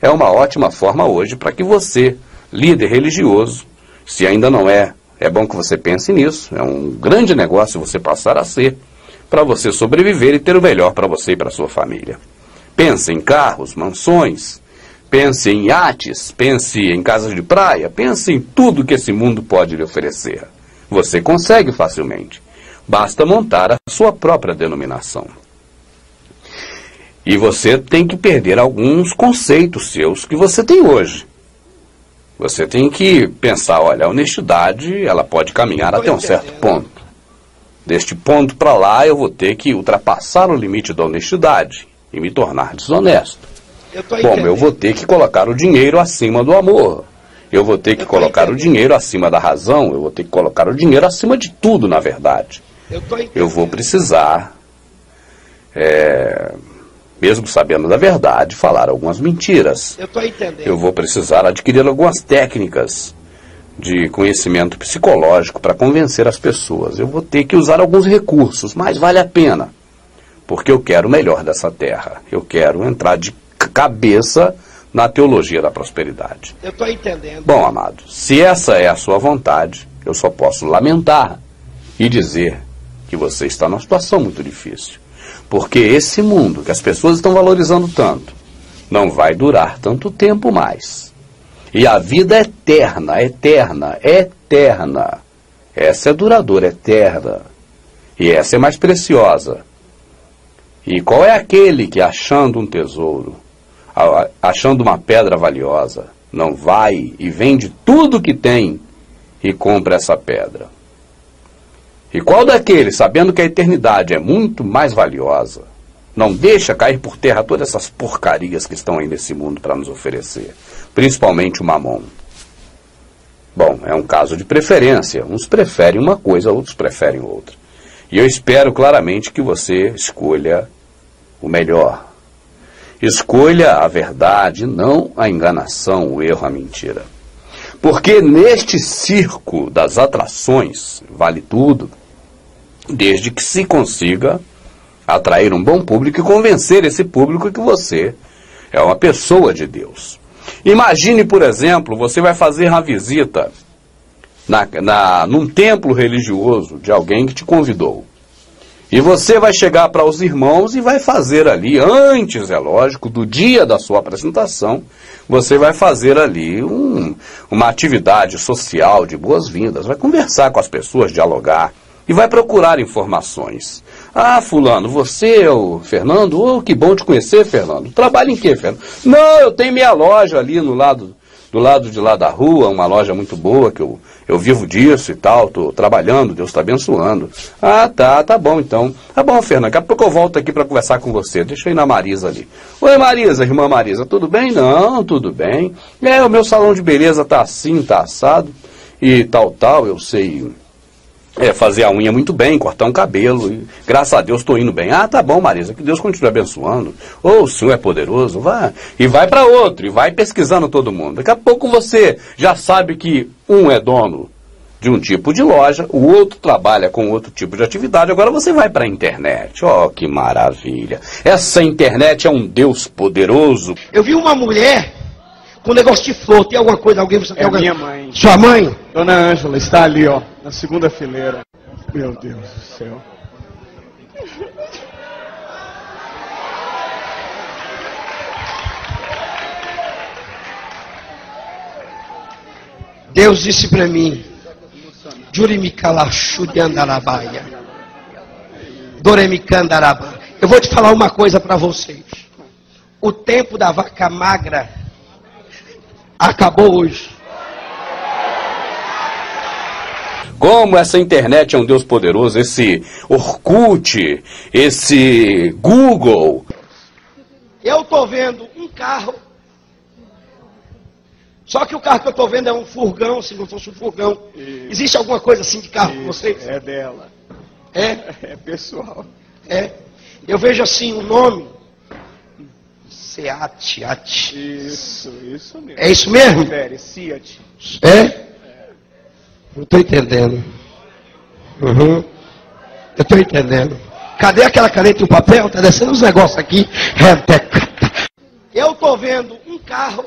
é uma ótima forma hoje para que você, líder religioso, se ainda não é, é bom que você pense nisso, é um grande negócio você passar a ser, para você sobreviver e ter o melhor para você e para a sua família. Pense em carros, mansões, pense em iates, pense em casas de praia, pense em tudo que esse mundo pode lhe oferecer. Você consegue facilmente. Basta montar a sua própria denominação. E você tem que perder alguns conceitos seus que você tem hoje. Você tem que pensar, olha, a honestidade, ela pode caminhar até um certo ponto. Deste ponto para lá, eu vou ter que ultrapassar o limite da honestidade e me tornar desonesto. Como eu vou ter que colocar o dinheiro acima do amor. Eu vou ter que colocar o dinheiro acima da razão. Eu vou ter que colocar o dinheiro acima de tudo, na verdade. Eu vou precisar, mesmo sabendo da verdade, falar algumas mentiras. Eu vou precisar adquirir algumas técnicas de conhecimento psicológico para convencer as pessoas. Eu vou ter que usar alguns recursos, mas vale a pena, porque eu quero o melhor dessa terra. Eu quero entrar de cabeça na teologia da prosperidade. Eu estou entendendo. Bom, amado, se essa é a sua vontade, eu só posso lamentar e dizer que você está numa situação muito difícil. Porque esse mundo que as pessoas estão valorizando tanto não vai durar tanto tempo mais. E a vida é eterna, eterna, eterna. Essa é duradoura, eterna. E essa é mais preciosa. E qual é aquele que, achando um tesouro, achando uma pedra valiosa, não vai e vende tudo que tem e compra essa pedra? E qual daqueles, sabendo que a eternidade é muito mais valiosa, não deixa cair por terra todas essas porcarias que estão aí nesse mundo para nos oferecer? Principalmente o mamon. Bom, é um caso de preferência. Uns preferem uma coisa, outros preferem outra. E eu espero claramente que você escolha o melhor. Escolha a verdade, não a enganação, o erro, a mentira. Porque neste circo das atrações, vale tudo, desde que se consiga atrair um bom público e convencer esse público que você é uma pessoa de Deus. Imagine, por exemplo, você vai fazer uma visita num templo religioso de alguém que te convidou. E você vai chegar para os irmãos e vai fazer ali, antes, é lógico, do dia da sua apresentação, você vai fazer ali uma atividade social de boas-vindas, vai conversar com as pessoas, dialogar e vai procurar informações. Ah, fulano, você é o Fernando? Oh, que bom te conhecer, Fernando. Trabalha em quê, Fernando? Não, eu tenho minha loja ali do lado de lá da rua, uma loja muito boa, que eu vivo disso e tal, estou trabalhando, Deus está abençoando. Ah, tá bom então. Tá bom, Fernando, daqui a pouco eu volto aqui para conversar com você. Deixa eu ir na Marisa ali. Oi, Marisa, irmã Marisa, tudo bem? Não, tudo bem. O meu salão de beleza tá assim, tá assado e tal, eu sei... fazer a unha muito bem, cortar um cabelo, e, graças a Deus estou indo bem. Ah, tá bom, Marisa, que Deus continue abençoando. O Senhor é poderoso, vai. E vai para outro, e vai pesquisando todo mundo. Daqui a pouco você já sabe que um é dono de um tipo de loja, o outro trabalha com outro tipo de atividade, agora você vai para a internet. Oh, que maravilha. Essa internet é um Deus poderoso. Eu vi uma mulher com um negócio de flor. Tem alguma coisa? Alguém? Minha mãe. Sua mãe? Dona Ângela, está ali, ó, na segunda fileira. Meu Deus do céu. Deus disse para mim, Jurimikalachudiandarabaia, Doremicandaraba. Eu vou te falar uma coisa para vocês. O tempo da vaca magra acabou hoje. Como essa internet é um Deus poderoso, esse Orkut, esse Google. Eu estou vendo um carro, só que o carro que eu estou vendo é um furgão, se não fosse um furgão. Existe alguma coisa assim de carro com vocês? É dela. É? É pessoal. É. Eu vejo assim o nome. Seat. Isso mesmo. É isso mesmo? Seat. É? Não estou entendendo. Eu estou entendendo. Cadê aquela caneta e o papel? Está descendo uns negócios aqui. Eu estou vendo um carro,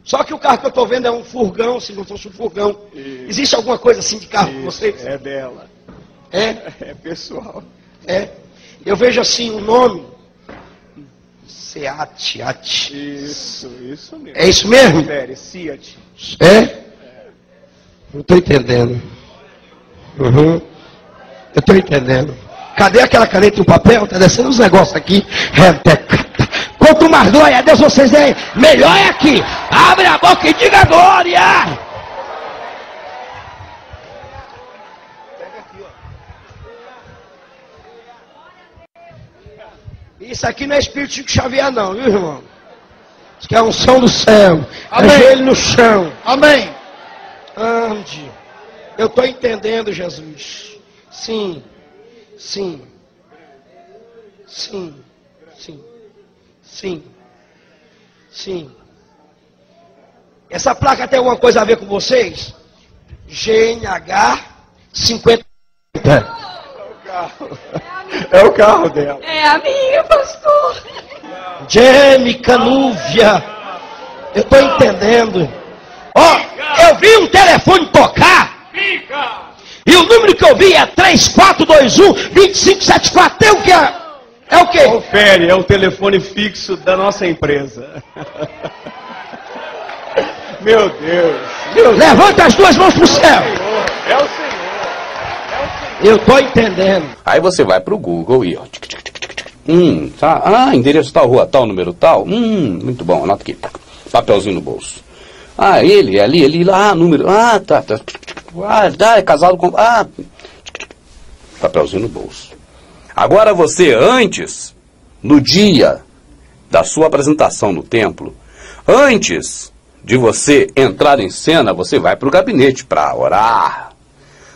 só que o carro que eu estou vendo é um furgão, se não fosse um furgão. Existe alguma coisa assim de carro com vocês? É dela. É? É pessoal. É. Eu vejo assim o nome. Seat. Isso mesmo. É isso mesmo? Seat. É? Não estou entendendo. Eu estou entendendo. Cadê aquela caneta e o papel? Tá descendo os negócios aqui. Quanto mais glória a Deus vocês deem, melhor é aqui. Abre a boca e diga glória. Isso aqui não é espírito Chico Xavier não, viu, irmão? Isso aqui é a unção do céu. Amém. É joelho no chão. Amém. Ande. Eu estou entendendo, Jesus. Sim. Sim. Sim. Sim. Sim. Sim. Essa placa tem alguma coisa a ver com vocês? GNH 50. É o carro dela. É a minha, pastor. Jamie Canúvia. Eu estou entendendo. Ó, eu vi um telefone tocar. E o número que eu vi é 3421-2574. Tem o que? É o quê? Confere, é o telefone fixo da nossa empresa. Meu Deus. Levanta as duas mãos para o céu. É o Senhor. Eu estou entendendo. Aí você vai pro Google e ó, tá, endereço tal, rua tal, número tal. Muito bom, anota aqui. Papelzinho no bolso. Ele, ali, lá, número. Tá. É casado com. Papelzinho no bolso. Agora você, antes, no dia da sua apresentação no templo, antes de você entrar em cena, você vai pro gabinete para orar,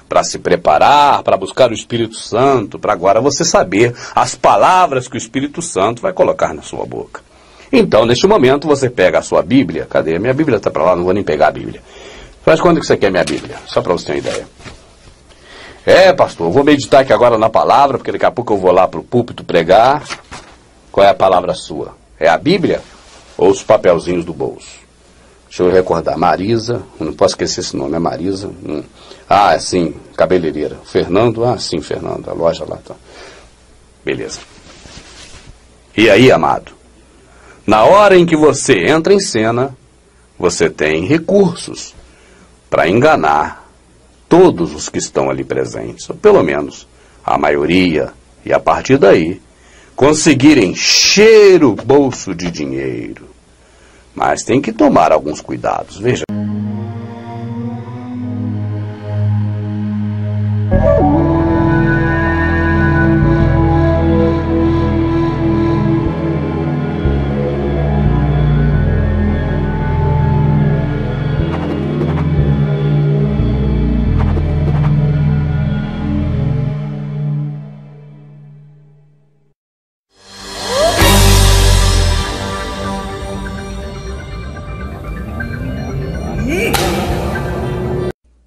para se preparar, para buscar o Espírito Santo, para agora você saber as palavras que o Espírito Santo vai colocar na sua boca. Então, neste momento, você pega a sua Bíblia. Cadê? Minha Bíblia está para lá, não vou nem pegar a Bíblia. Faz quando que você quer minha Bíblia? Só para você ter uma ideia. Pastor, eu vou meditar aqui agora na palavra, porque daqui a pouco eu vou lá para o púlpito pregar. Qual é a palavra sua? É a Bíblia ou os papelzinhos do bolso? Deixa eu recordar. Marisa, eu não posso esquecer esse nome, é Marisa. Sim, cabeleireira. Fernando, sim, Fernando, a loja lá. Tá. Beleza. E aí, amado? Na hora em que você entra em cena, você tem recursos para enganar todos os que estão ali presentes, ou pelo menos a maioria, e a partir daí, conseguir encher o bolso de dinheiro. Mas tem que tomar alguns cuidados, veja.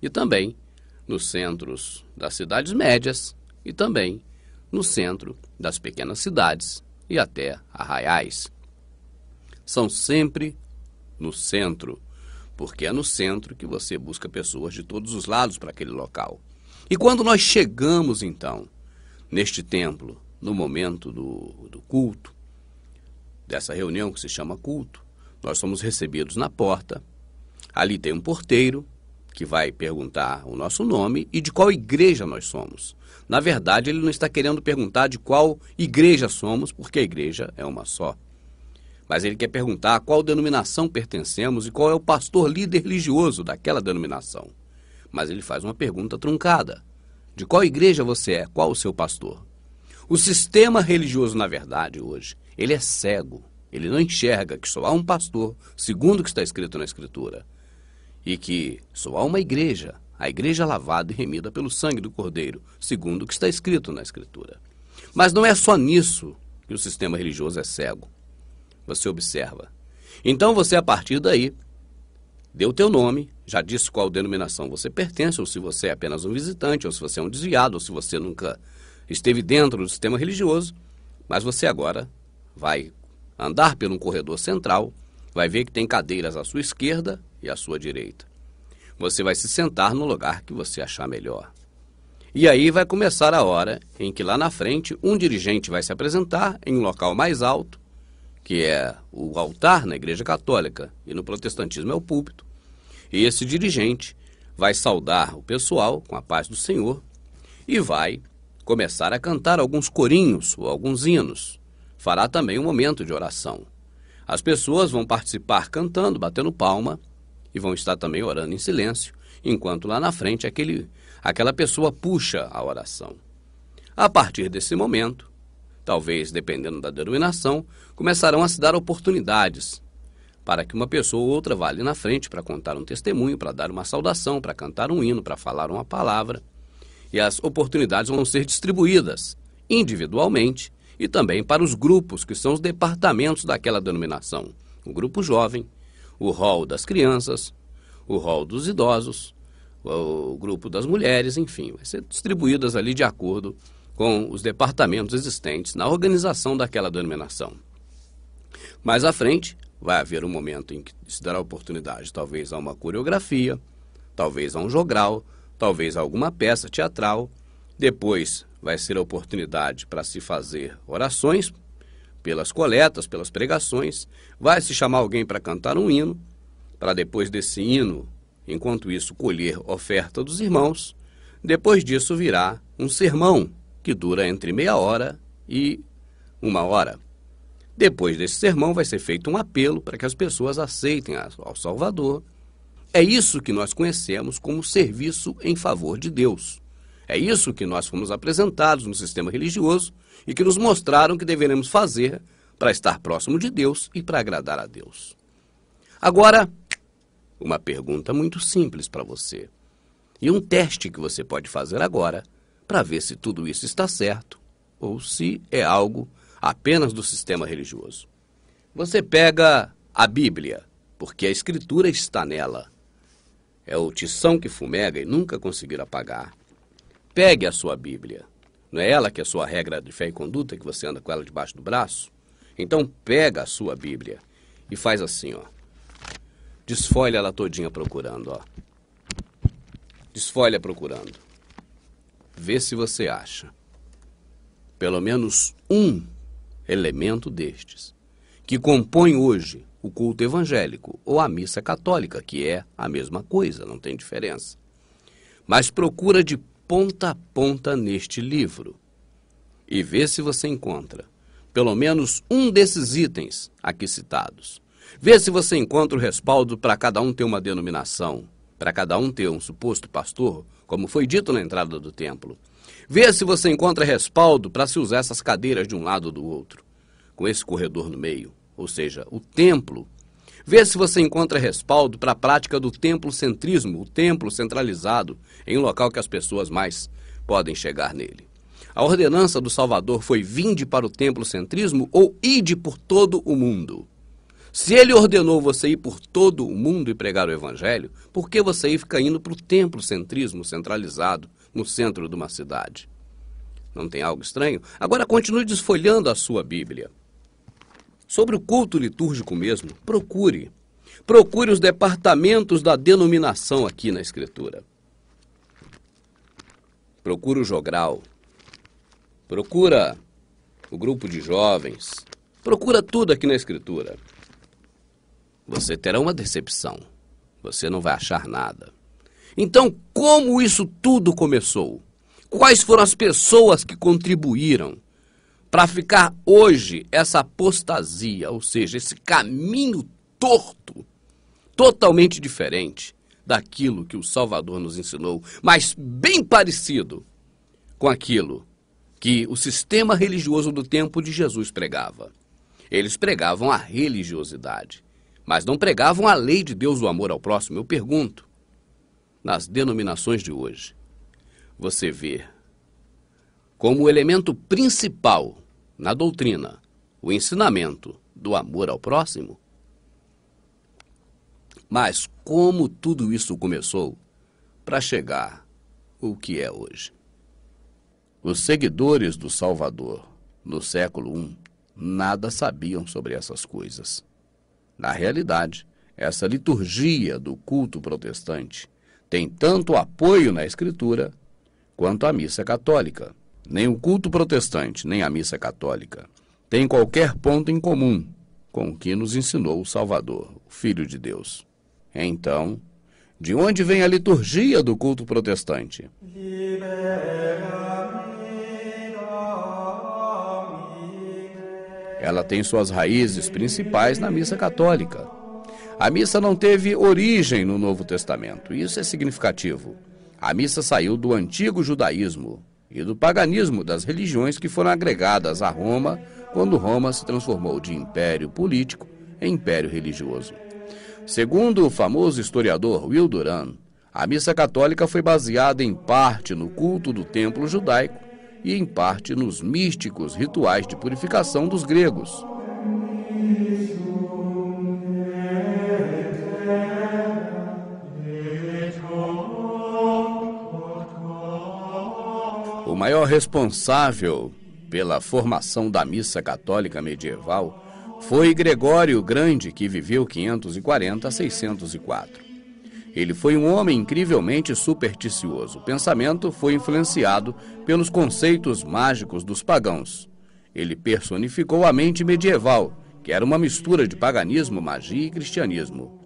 E também nos centros das cidades médias e também no centro das pequenas cidades e até arraiais. São sempre no centro, porque é no centro que você busca pessoas de todos os lados para aquele local. E quando nós chegamos, então, neste templo, no momento do culto, dessa reunião que se chama culto, nós somos recebidos na porta. Ali tem um porteiro que vai perguntar o nosso nome e de qual igreja nós somos. Na verdade, ele não está querendo perguntar de qual igreja somos, porque a igreja é uma só. Mas ele quer perguntar a qual denominação pertencemos e qual é o pastor líder religioso daquela denominação. Mas ele faz uma pergunta truncada. De qual igreja você é? Qual o seu pastor? O sistema religioso, na verdade, hoje, ele é cego. Ele não enxerga que só há um pastor, segundo o que está escrito na Escritura. E que só há uma igreja, a igreja lavada e remida pelo sangue do Cordeiro, segundo o que está escrito na Escritura. Mas não é só nisso que o sistema religioso é cego. Você observa. Então você, a partir daí, deu o teu nome, já disse qual denominação você pertence, ou se você é apenas um visitante, ou se você é um desviado, ou se você nunca esteve dentro do sistema religioso, mas você agora vai andar por um corredor central, vai ver que tem cadeiras à sua esquerda e à sua direita. Você vai se sentar no lugar que você achar melhor. E aí vai começar a hora em que lá na frente um dirigente vai se apresentar em um local mais alto, que é o altar na Igreja Católica, e no protestantismo é o púlpito. E esse dirigente vai saudar o pessoal com a paz do Senhor e vai começar a cantar alguns corinhos ou alguns hinos. Fará também um momento de oração. As pessoas vão participar cantando, batendo palma, e vão estar também orando em silêncio, enquanto lá na frente aquela pessoa puxa a oração. A partir desse momento, talvez dependendo da denominação, começarão a se dar oportunidades para que uma pessoa ou outra vá ali na frente para contar um testemunho, para dar uma saudação, para cantar um hino, para falar uma palavra. E as oportunidades vão ser distribuídas individualmente e também para os grupos, que são os departamentos daquela denominação. O grupo jovem, o hall das crianças, o hall dos idosos, o grupo das mulheres, enfim, vai ser distribuídas ali de acordo com os departamentos existentes na organização daquela denominação. Mais à frente, vai haver um momento em que se dará oportunidade, talvez a uma coreografia, talvez a um jogral, talvez a alguma peça teatral. Depois vai ser a oportunidade para se fazer orações pelas coletas, pelas pregações. Vai se chamar alguém para cantar um hino, para depois desse hino, enquanto isso, colher oferta dos irmãos. Depois disso virá um sermão, que dura entre meia hora e 1 hora. Depois desse sermão vai ser feito um apelo para que as pessoas aceitem ao Salvador. É isso que nós conhecemos como serviço em favor de Deus. É isso que nós fomos apresentados no sistema religioso e que nos mostraram que deveremos fazer para estar próximo de Deus e para agradar a Deus. Agora, uma pergunta muito simples para você e um teste que você pode fazer agora para ver se tudo isso está certo ou se é algo apenas do sistema religioso. Você pega a Bíblia, porque a Escritura está nela. É o tição que fumega e nunca conseguir apagar. Pegue a sua Bíblia. Não é ela que é a sua regra de fé e conduta, que você anda com ela debaixo do braço? Então pega a sua Bíblia e faz assim, ó. Desfolha ela todinha procurando, ó. Desfolha procurando. Vê se você acha pelo menos um elemento destes que compõe hoje o culto evangélico ou a missa católica, que é a mesma coisa, não tem diferença. Mas procura de ponta a ponta neste livro e vê se você encontra pelo menos um desses itens aqui citados. Vê se você encontra o respaldo para cada um ter uma denominação, para cada um ter um suposto pastor, como foi dito na entrada do templo. Vê se você encontra respaldo para se usar essas cadeiras de um lado ou do outro, com esse corredor no meio, ou seja, o templo. Vê se você encontra respaldo para a prática do templocentrismo, o templo centralizado, em um local que as pessoas mais podem chegar nele. A ordenança do Salvador foi: vinde para o templocentrismo ou ide por todo o mundo. Se ele ordenou você ir por todo o mundo e pregar o evangelho, por que você aí fica indo para o templocentrismo centralizado no centro de uma cidade? Não tem algo estranho? Agora continue desfolhando a sua Bíblia. Sobre o culto litúrgico mesmo, procure os departamentos da denominação aqui na Escritura. Procura o jogral, procura o grupo de jovens, procura tudo aqui na Escritura. Você terá uma decepção, você não vai achar nada. Então, como isso tudo começou? Quais foram as pessoas que contribuíram para ficar hoje essa apostasia, ou seja, esse caminho torto, totalmente diferente daquilo que o Salvador nos ensinou, mas bem parecido com aquilo que o sistema religioso do tempo de Jesus pregava. Eles pregavam a religiosidade, mas não pregavam a lei de Deus do amor ao próximo. Eu pergunto, nas denominações de hoje, você vê como o elemento principal na doutrina o ensinamento do amor ao próximo? Mas como tudo isso começou para chegar o que é hoje? Os seguidores do Salvador no século I nada sabiam sobre essas coisas. Na realidade, essa liturgia do culto protestante tem tanto apoio na Escritura quanto a missa católica. Nem o culto protestante, nem a missa católica tem qualquer ponto em comum com o que nos ensinou o Salvador, o Filho de Deus. Então, de onde vem a liturgia do culto protestante? Ela tem suas raízes principais na missa católica. A missa não teve origem no Novo Testamento, isso é significativo. A missa saiu do antigo judaísmo e do paganismo das religiões que foram agregadas a Roma quando Roma se transformou de império político em império religioso. Segundo o famoso historiador Will Durant, a missa católica foi baseada em parte no culto do templo judaico e em parte nos místicos rituais de purificação dos gregos. O maior responsável pela formação da missa católica medieval foi Gregório o Grande, que viveu 540 a 604. Ele foi um homem incrivelmente supersticioso. O pensamento foi influenciado pelos conceitos mágicos dos pagãos. Ele personificou a mente medieval, que era uma mistura de paganismo, magia e cristianismo.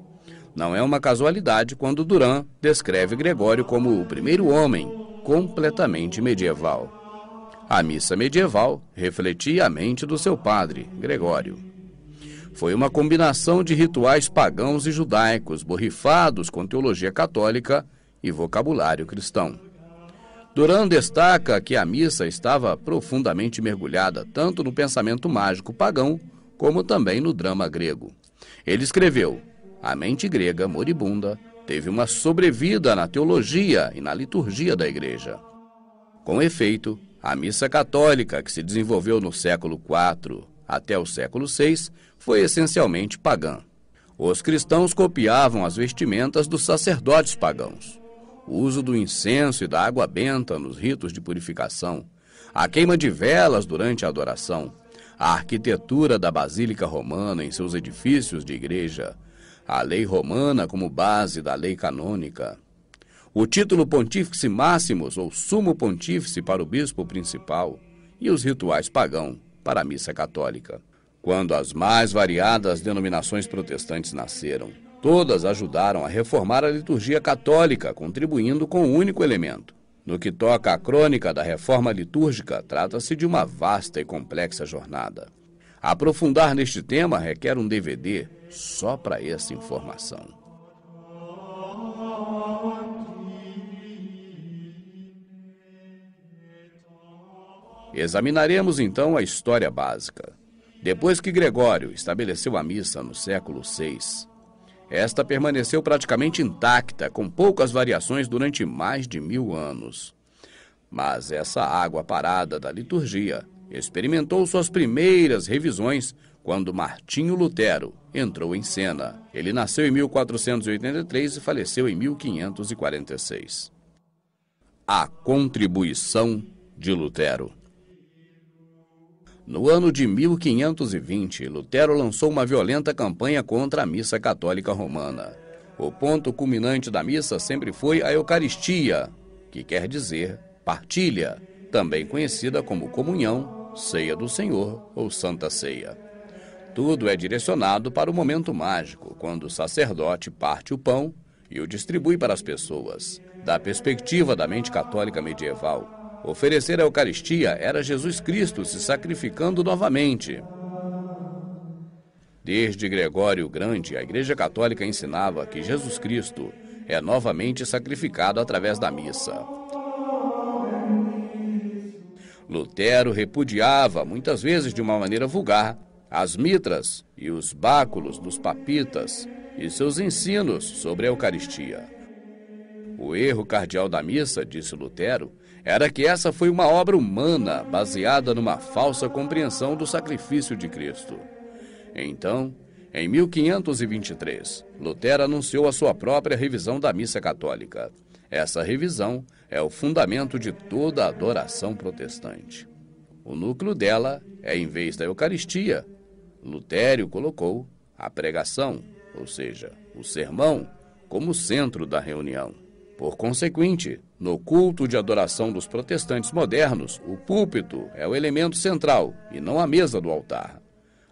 Não é uma casualidade quando Durant descreve Gregório como o primeiro homem completamente medieval. A missa medieval refletia a mente do seu padre, Gregório. Foi uma combinação de rituais pagãos e judaicos, borrifados com teologia católica e vocabulário cristão. Durant destaca que a missa estava profundamente mergulhada tanto no pensamento mágico pagão como também no drama grego. Ele escreveu: a mente grega moribunda teve uma sobrevida na teologia e na liturgia da Igreja. Com efeito, a missa católica, que se desenvolveu no século IV até o século VI, foi essencialmente pagã. Os cristãos copiavam as vestimentas dos sacerdotes pagãos. O uso do incenso e da água benta nos ritos de purificação, a queima de velas durante a adoração, a arquitetura da Basílica Romana em seus edifícios de igreja, a lei romana como base da lei canônica, o título Pontífice Máximos ou Sumo Pontífice para o bispo principal e os rituais pagãos para a missa católica. Quando as mais variadas denominações protestantes nasceram, todas ajudaram a reformar a liturgia católica, contribuindo com um único elemento. No que toca à crônica da reforma litúrgica, trata-se de uma vasta e complexa jornada. Aprofundar neste tema requer um DVD só para essa informação. Examinaremos então a história básica. Depois que Gregório estabeleceu a missa no século VI, esta permaneceu praticamente intacta, com poucas variações durante mais de 1000 anos. Mas essa água parada da liturgia experimentou suas primeiras revisões quando Martinho Lutero entrou em cena. Ele nasceu em 1483 e faleceu em 1546. A contribuição de Lutero. No ano de 1520, Lutero lançou uma violenta campanha contra a missa católica romana. O ponto culminante da missa sempre foi a Eucaristia, que quer dizer partilha, também conhecida como comunhão, ceia do Senhor ou Santa Ceia. Tudo é direcionado para o momento mágico, quando o sacerdote parte o pão e o distribui para as pessoas. Da perspectiva da mente católica medieval, oferecer a Eucaristia era Jesus Cristo se sacrificando novamente. Desde Gregório o Grande, a Igreja Católica ensinava que Jesus Cristo é novamente sacrificado através da missa. Lutero repudiava, muitas vezes de uma maneira vulgar, as mitras e os báculos dos papitas e seus ensinos sobre a Eucaristia. O erro cardeal da missa, disse Lutero, era que essa foi uma obra humana baseada numa falsa compreensão do sacrifício de Cristo. Então, em 1523, Lutero anunciou a sua própria revisão da missa católica. Essa revisão é o fundamento de toda a adoração protestante. O núcleo dela é, em vez da Eucaristia, Lutero colocou a pregação, ou seja, o sermão, como centro da reunião. Por consequente, no culto de adoração dos protestantes modernos, o púlpito é o elemento central e não a mesa do altar.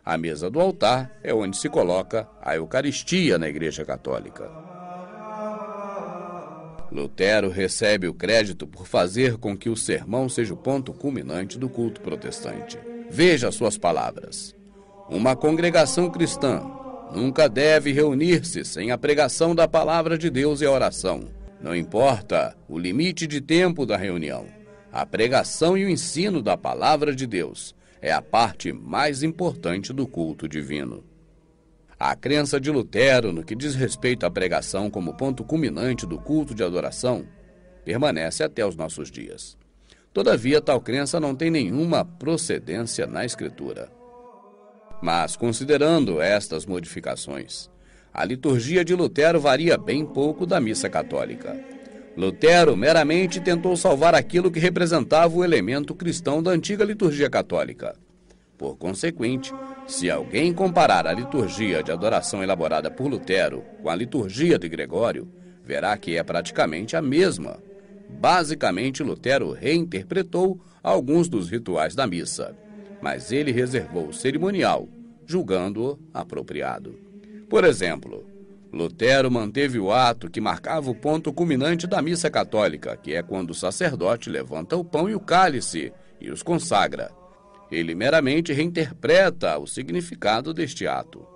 A mesa do altar é onde se coloca a Eucaristia na Igreja Católica. Lutero recebe o crédito por fazer com que o sermão seja o ponto culminante do culto protestante. Veja suas palavras. Uma congregação cristã nunca deve reunir-se sem a pregação da palavra de Deus e a oração. Não importa o limite de tempo da reunião, a pregação e o ensino da palavra de Deus é a parte mais importante do culto divino. A crença de Lutero no que diz respeito à pregação como ponto culminante do culto de adoração permanece até os nossos dias. Todavia, tal crença não tem nenhuma procedência na Escritura. Mas, considerando estas modificações, a liturgia de Lutero varia bem pouco da missa católica. Lutero meramente tentou salvar aquilo que representava o elemento cristão da antiga liturgia católica. Por consequente, se alguém comparar a liturgia de adoração elaborada por Lutero com a liturgia de Gregório, verá que é praticamente a mesma. Basicamente, Lutero reinterpretou alguns dos rituais da missa, mas ele reservou o cerimonial, julgando-o apropriado. Por exemplo, Lutero manteve o ato que marcava o ponto culminante da missa católica, que é quando o sacerdote levanta o pão e o cálice e os consagra. Ele meramente reinterpreta o significado deste ato.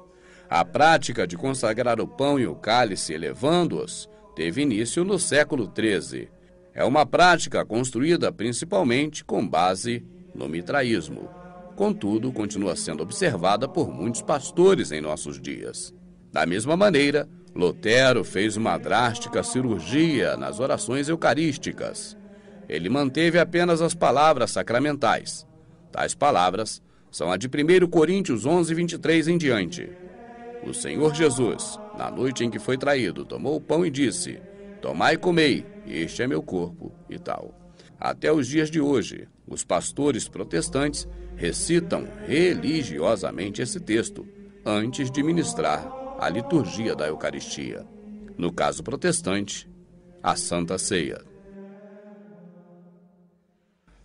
A prática de consagrar o pão e o cálice elevando-os teve início no século XIII. É uma prática construída principalmente com base no mitraísmo. Contudo, continua sendo observada por muitos pastores em nossos dias. Da mesma maneira, Lutero fez uma drástica cirurgia nas orações eucarísticas. Ele manteve apenas as palavras sacramentais. Tais palavras são a de 1 Coríntios 11, 23 em diante. O Senhor Jesus, na noite em que foi traído, tomou o pão e disse: "Tomai e comei, este é meu corpo", e tal. Até os dias de hoje, os pastores protestantes recitam religiosamente esse texto antes de ministrar a liturgia da Eucaristia. No caso protestante, a Santa Ceia.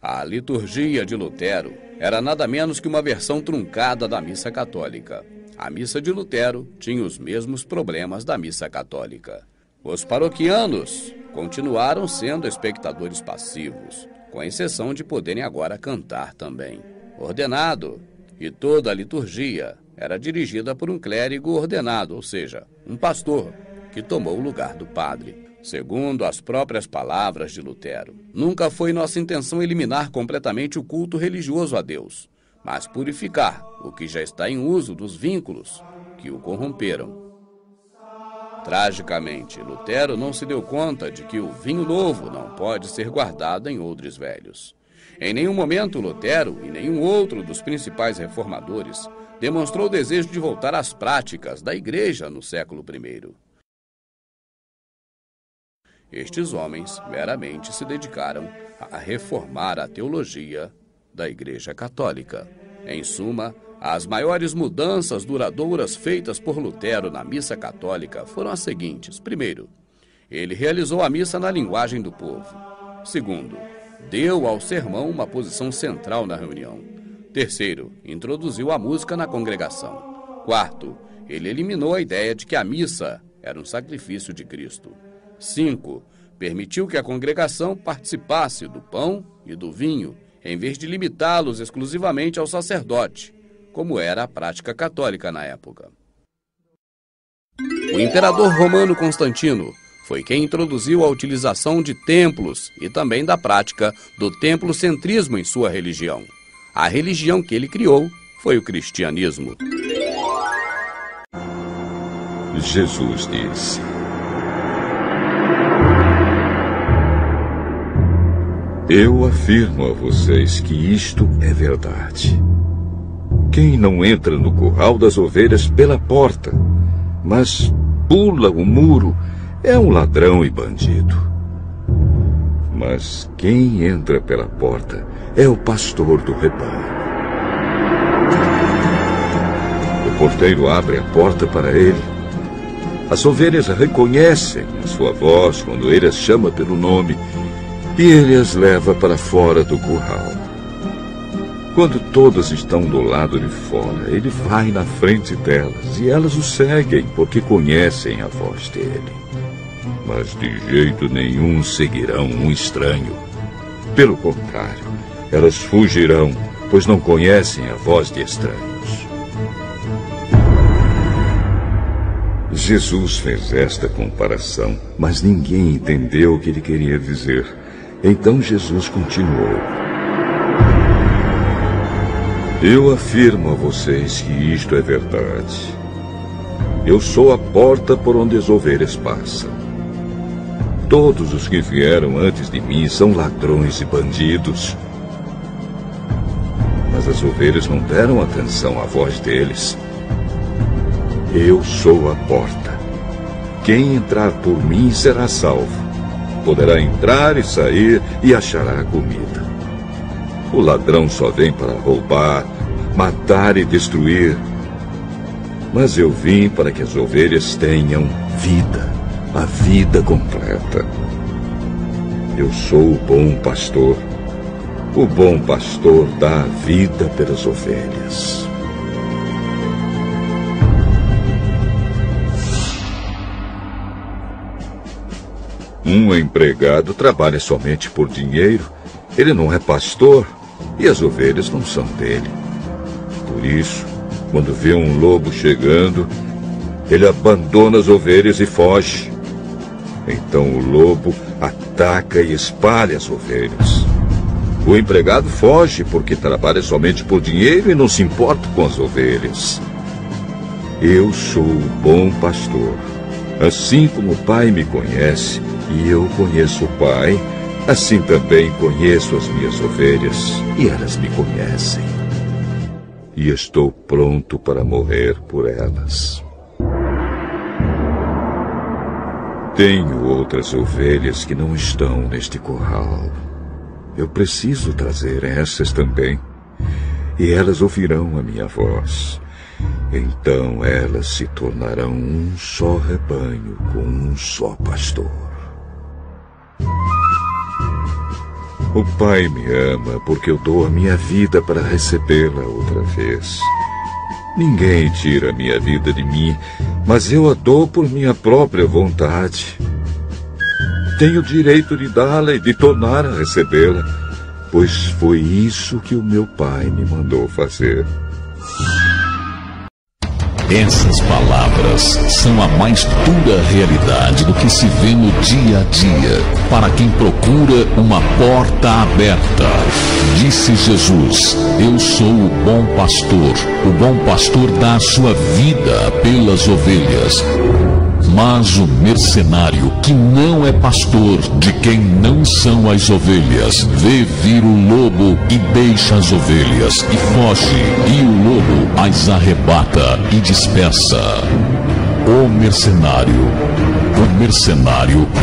A liturgia de Lutero era nada menos que uma versão truncada da missa católica. A missa de Lutero tinha os mesmos problemas da missa católica. Os paroquianos continuaram sendo espectadores passivos, com exceção de poderem agora cantar também. Ordenado, e toda a liturgia era dirigida por um clérigo ordenado, ou seja, um pastor, que tomou o lugar do padre. Segundo as próprias palavras de Lutero, nunca foi nossa intenção eliminar completamente o culto religioso a Deus, mas purificar o que já está em uso dos vínculos que o corromperam. Tragicamente, Lutero não se deu conta de que o vinho novo não pode ser guardado em odres velhos. Em nenhum momento Lutero e nenhum outro dos principais reformadores demonstrou o desejo de voltar às práticas da Igreja no século I. Estes homens meramente se dedicaram a reformar a teologia da Igreja Católica. Em suma, as maiores mudanças duradouras feitas por Lutero na missa católica foram as seguintes. Primeiro, ele realizou a missa na linguagem do povo. Segundo, deu ao sermão uma posição central na reunião. Terceiro, introduziu a música na congregação. Quarto, ele eliminou a ideia de que a missa era um sacrifício de Cristo. 5. Permitiu que a congregação participasse do pão e do vinho, em vez de limitá-los exclusivamente ao sacerdote, como era a prática católica na época. O imperador romano Constantino foi quem introduziu a utilização de templos e também da prática do templocentrismo em sua religião. A religião que ele criou foi o cristianismo. Jesus disse: "Eu afirmo a vocês que isto é verdade. Quem não entra no curral das ovelhas pela porta, mas pula o muro, é um ladrão e bandido. Mas quem entra pela porta é o pastor do rebanho. O porteiro abre a porta para ele. As ovelhas reconhecem a sua voz quando ele as chama pelo nome, e ele as leva para fora do curral. Quando todas estão do lado de fora, ele vai na frente delas, e elas o seguem, porque conhecem a voz dele. Mas de jeito nenhum seguirão um estranho. Pelo contrário, elas fugirão, pois não conhecem a voz de estranhos. Jesus fez esta comparação, mas ninguém entendeu o que ele queria dizer. Então Jesus continuou: eu afirmo a vocês que isto é verdade. Eu sou a porta por onde as ovelhas passam. Todos os que vieram antes de mim são ladrões e bandidos. Mas as ovelhas não deram atenção à voz deles. Eu sou a porta. Quem entrar por mim será salvo. Poderá entrar e sair e achará comida. O ladrão só vem para roubar, matar e destruir. Mas eu vim para que as ovelhas tenham vida, a vida completa. Eu sou o bom pastor. O bom pastor dá a vida pelas ovelhas. Um empregado trabalha somente por dinheiro. Ele não é pastor e as ovelhas não são dele. Por isso, quando vê um lobo chegando, ele abandona as ovelhas e foge. Então o lobo ataca e espalha as ovelhas. O empregado foge porque trabalha somente por dinheiro e não se importa com as ovelhas. Eu sou o bom pastor. Assim como o Pai me conhece e eu conheço o Pai, assim também conheço as minhas ovelhas e elas me conhecem. E estou pronto para morrer por elas. Tenho outras ovelhas que não estão neste curral. Eu preciso trazer essas também, e elas ouvirão a minha voz. Então elas se tornarão um só rebanho com um só pastor. O Pai me ama porque eu dou a minha vida para recebê-la outra vez. Ninguém tira a minha vida de mim, mas eu a dou por minha própria vontade. Tenho o direito de dá-la e de tornar a recebê-la, pois foi isso que o meu Pai me mandou fazer. Essas palavras são a mais dura realidade do que se vê no dia a dia, para quem procura uma porta aberta. Disse Jesus: eu sou o bom pastor dá a sua vida pelas ovelhas. Mas o mercenário, que não é pastor, de quem não são as ovelhas, vê vir o lobo e deixa as ovelhas e foge, e o lobo as arrebata e dispersa. O mercenário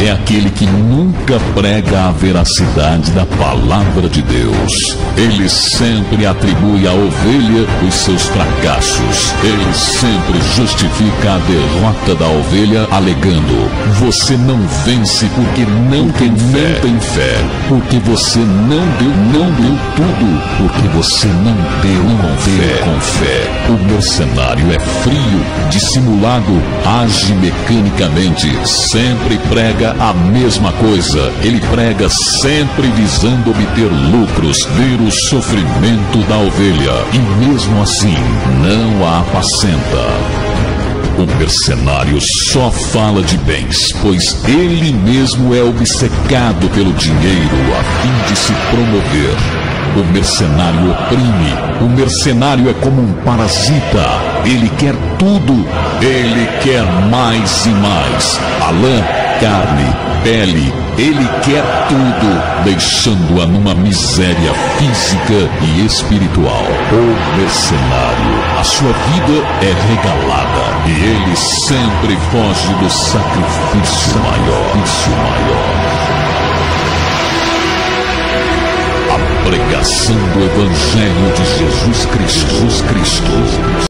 é aquele que nunca prega a veracidade da palavra de Deus. Ele sempre atribui à ovelha os seus fracassos. Ele sempre justifica a derrota da ovelha alegando: você não vence porque não tem fé, porque você não deu tudo, porque você não deu com fé. O mercenário é frio, dissimulado, age mecanicamente, sempre prega a mesma coisa. Ele prega sempre visando obter lucros, ver o sofrimento da ovelha e mesmo assim não a apacenta. O mercenário só fala de bens, pois ele mesmo é obcecado pelo dinheiro a fim de se promover. O mercenário oprime, o mercenário é como um parasita. Ele quer tudo, ele quer mais e mais. A lã, carne, pele, ele quer tudo, deixando-a numa miséria física e espiritual. O mercenário, a sua vida é regalada e ele sempre foge do sacrifício maior. A pregação do Evangelho de Jesus Cristo.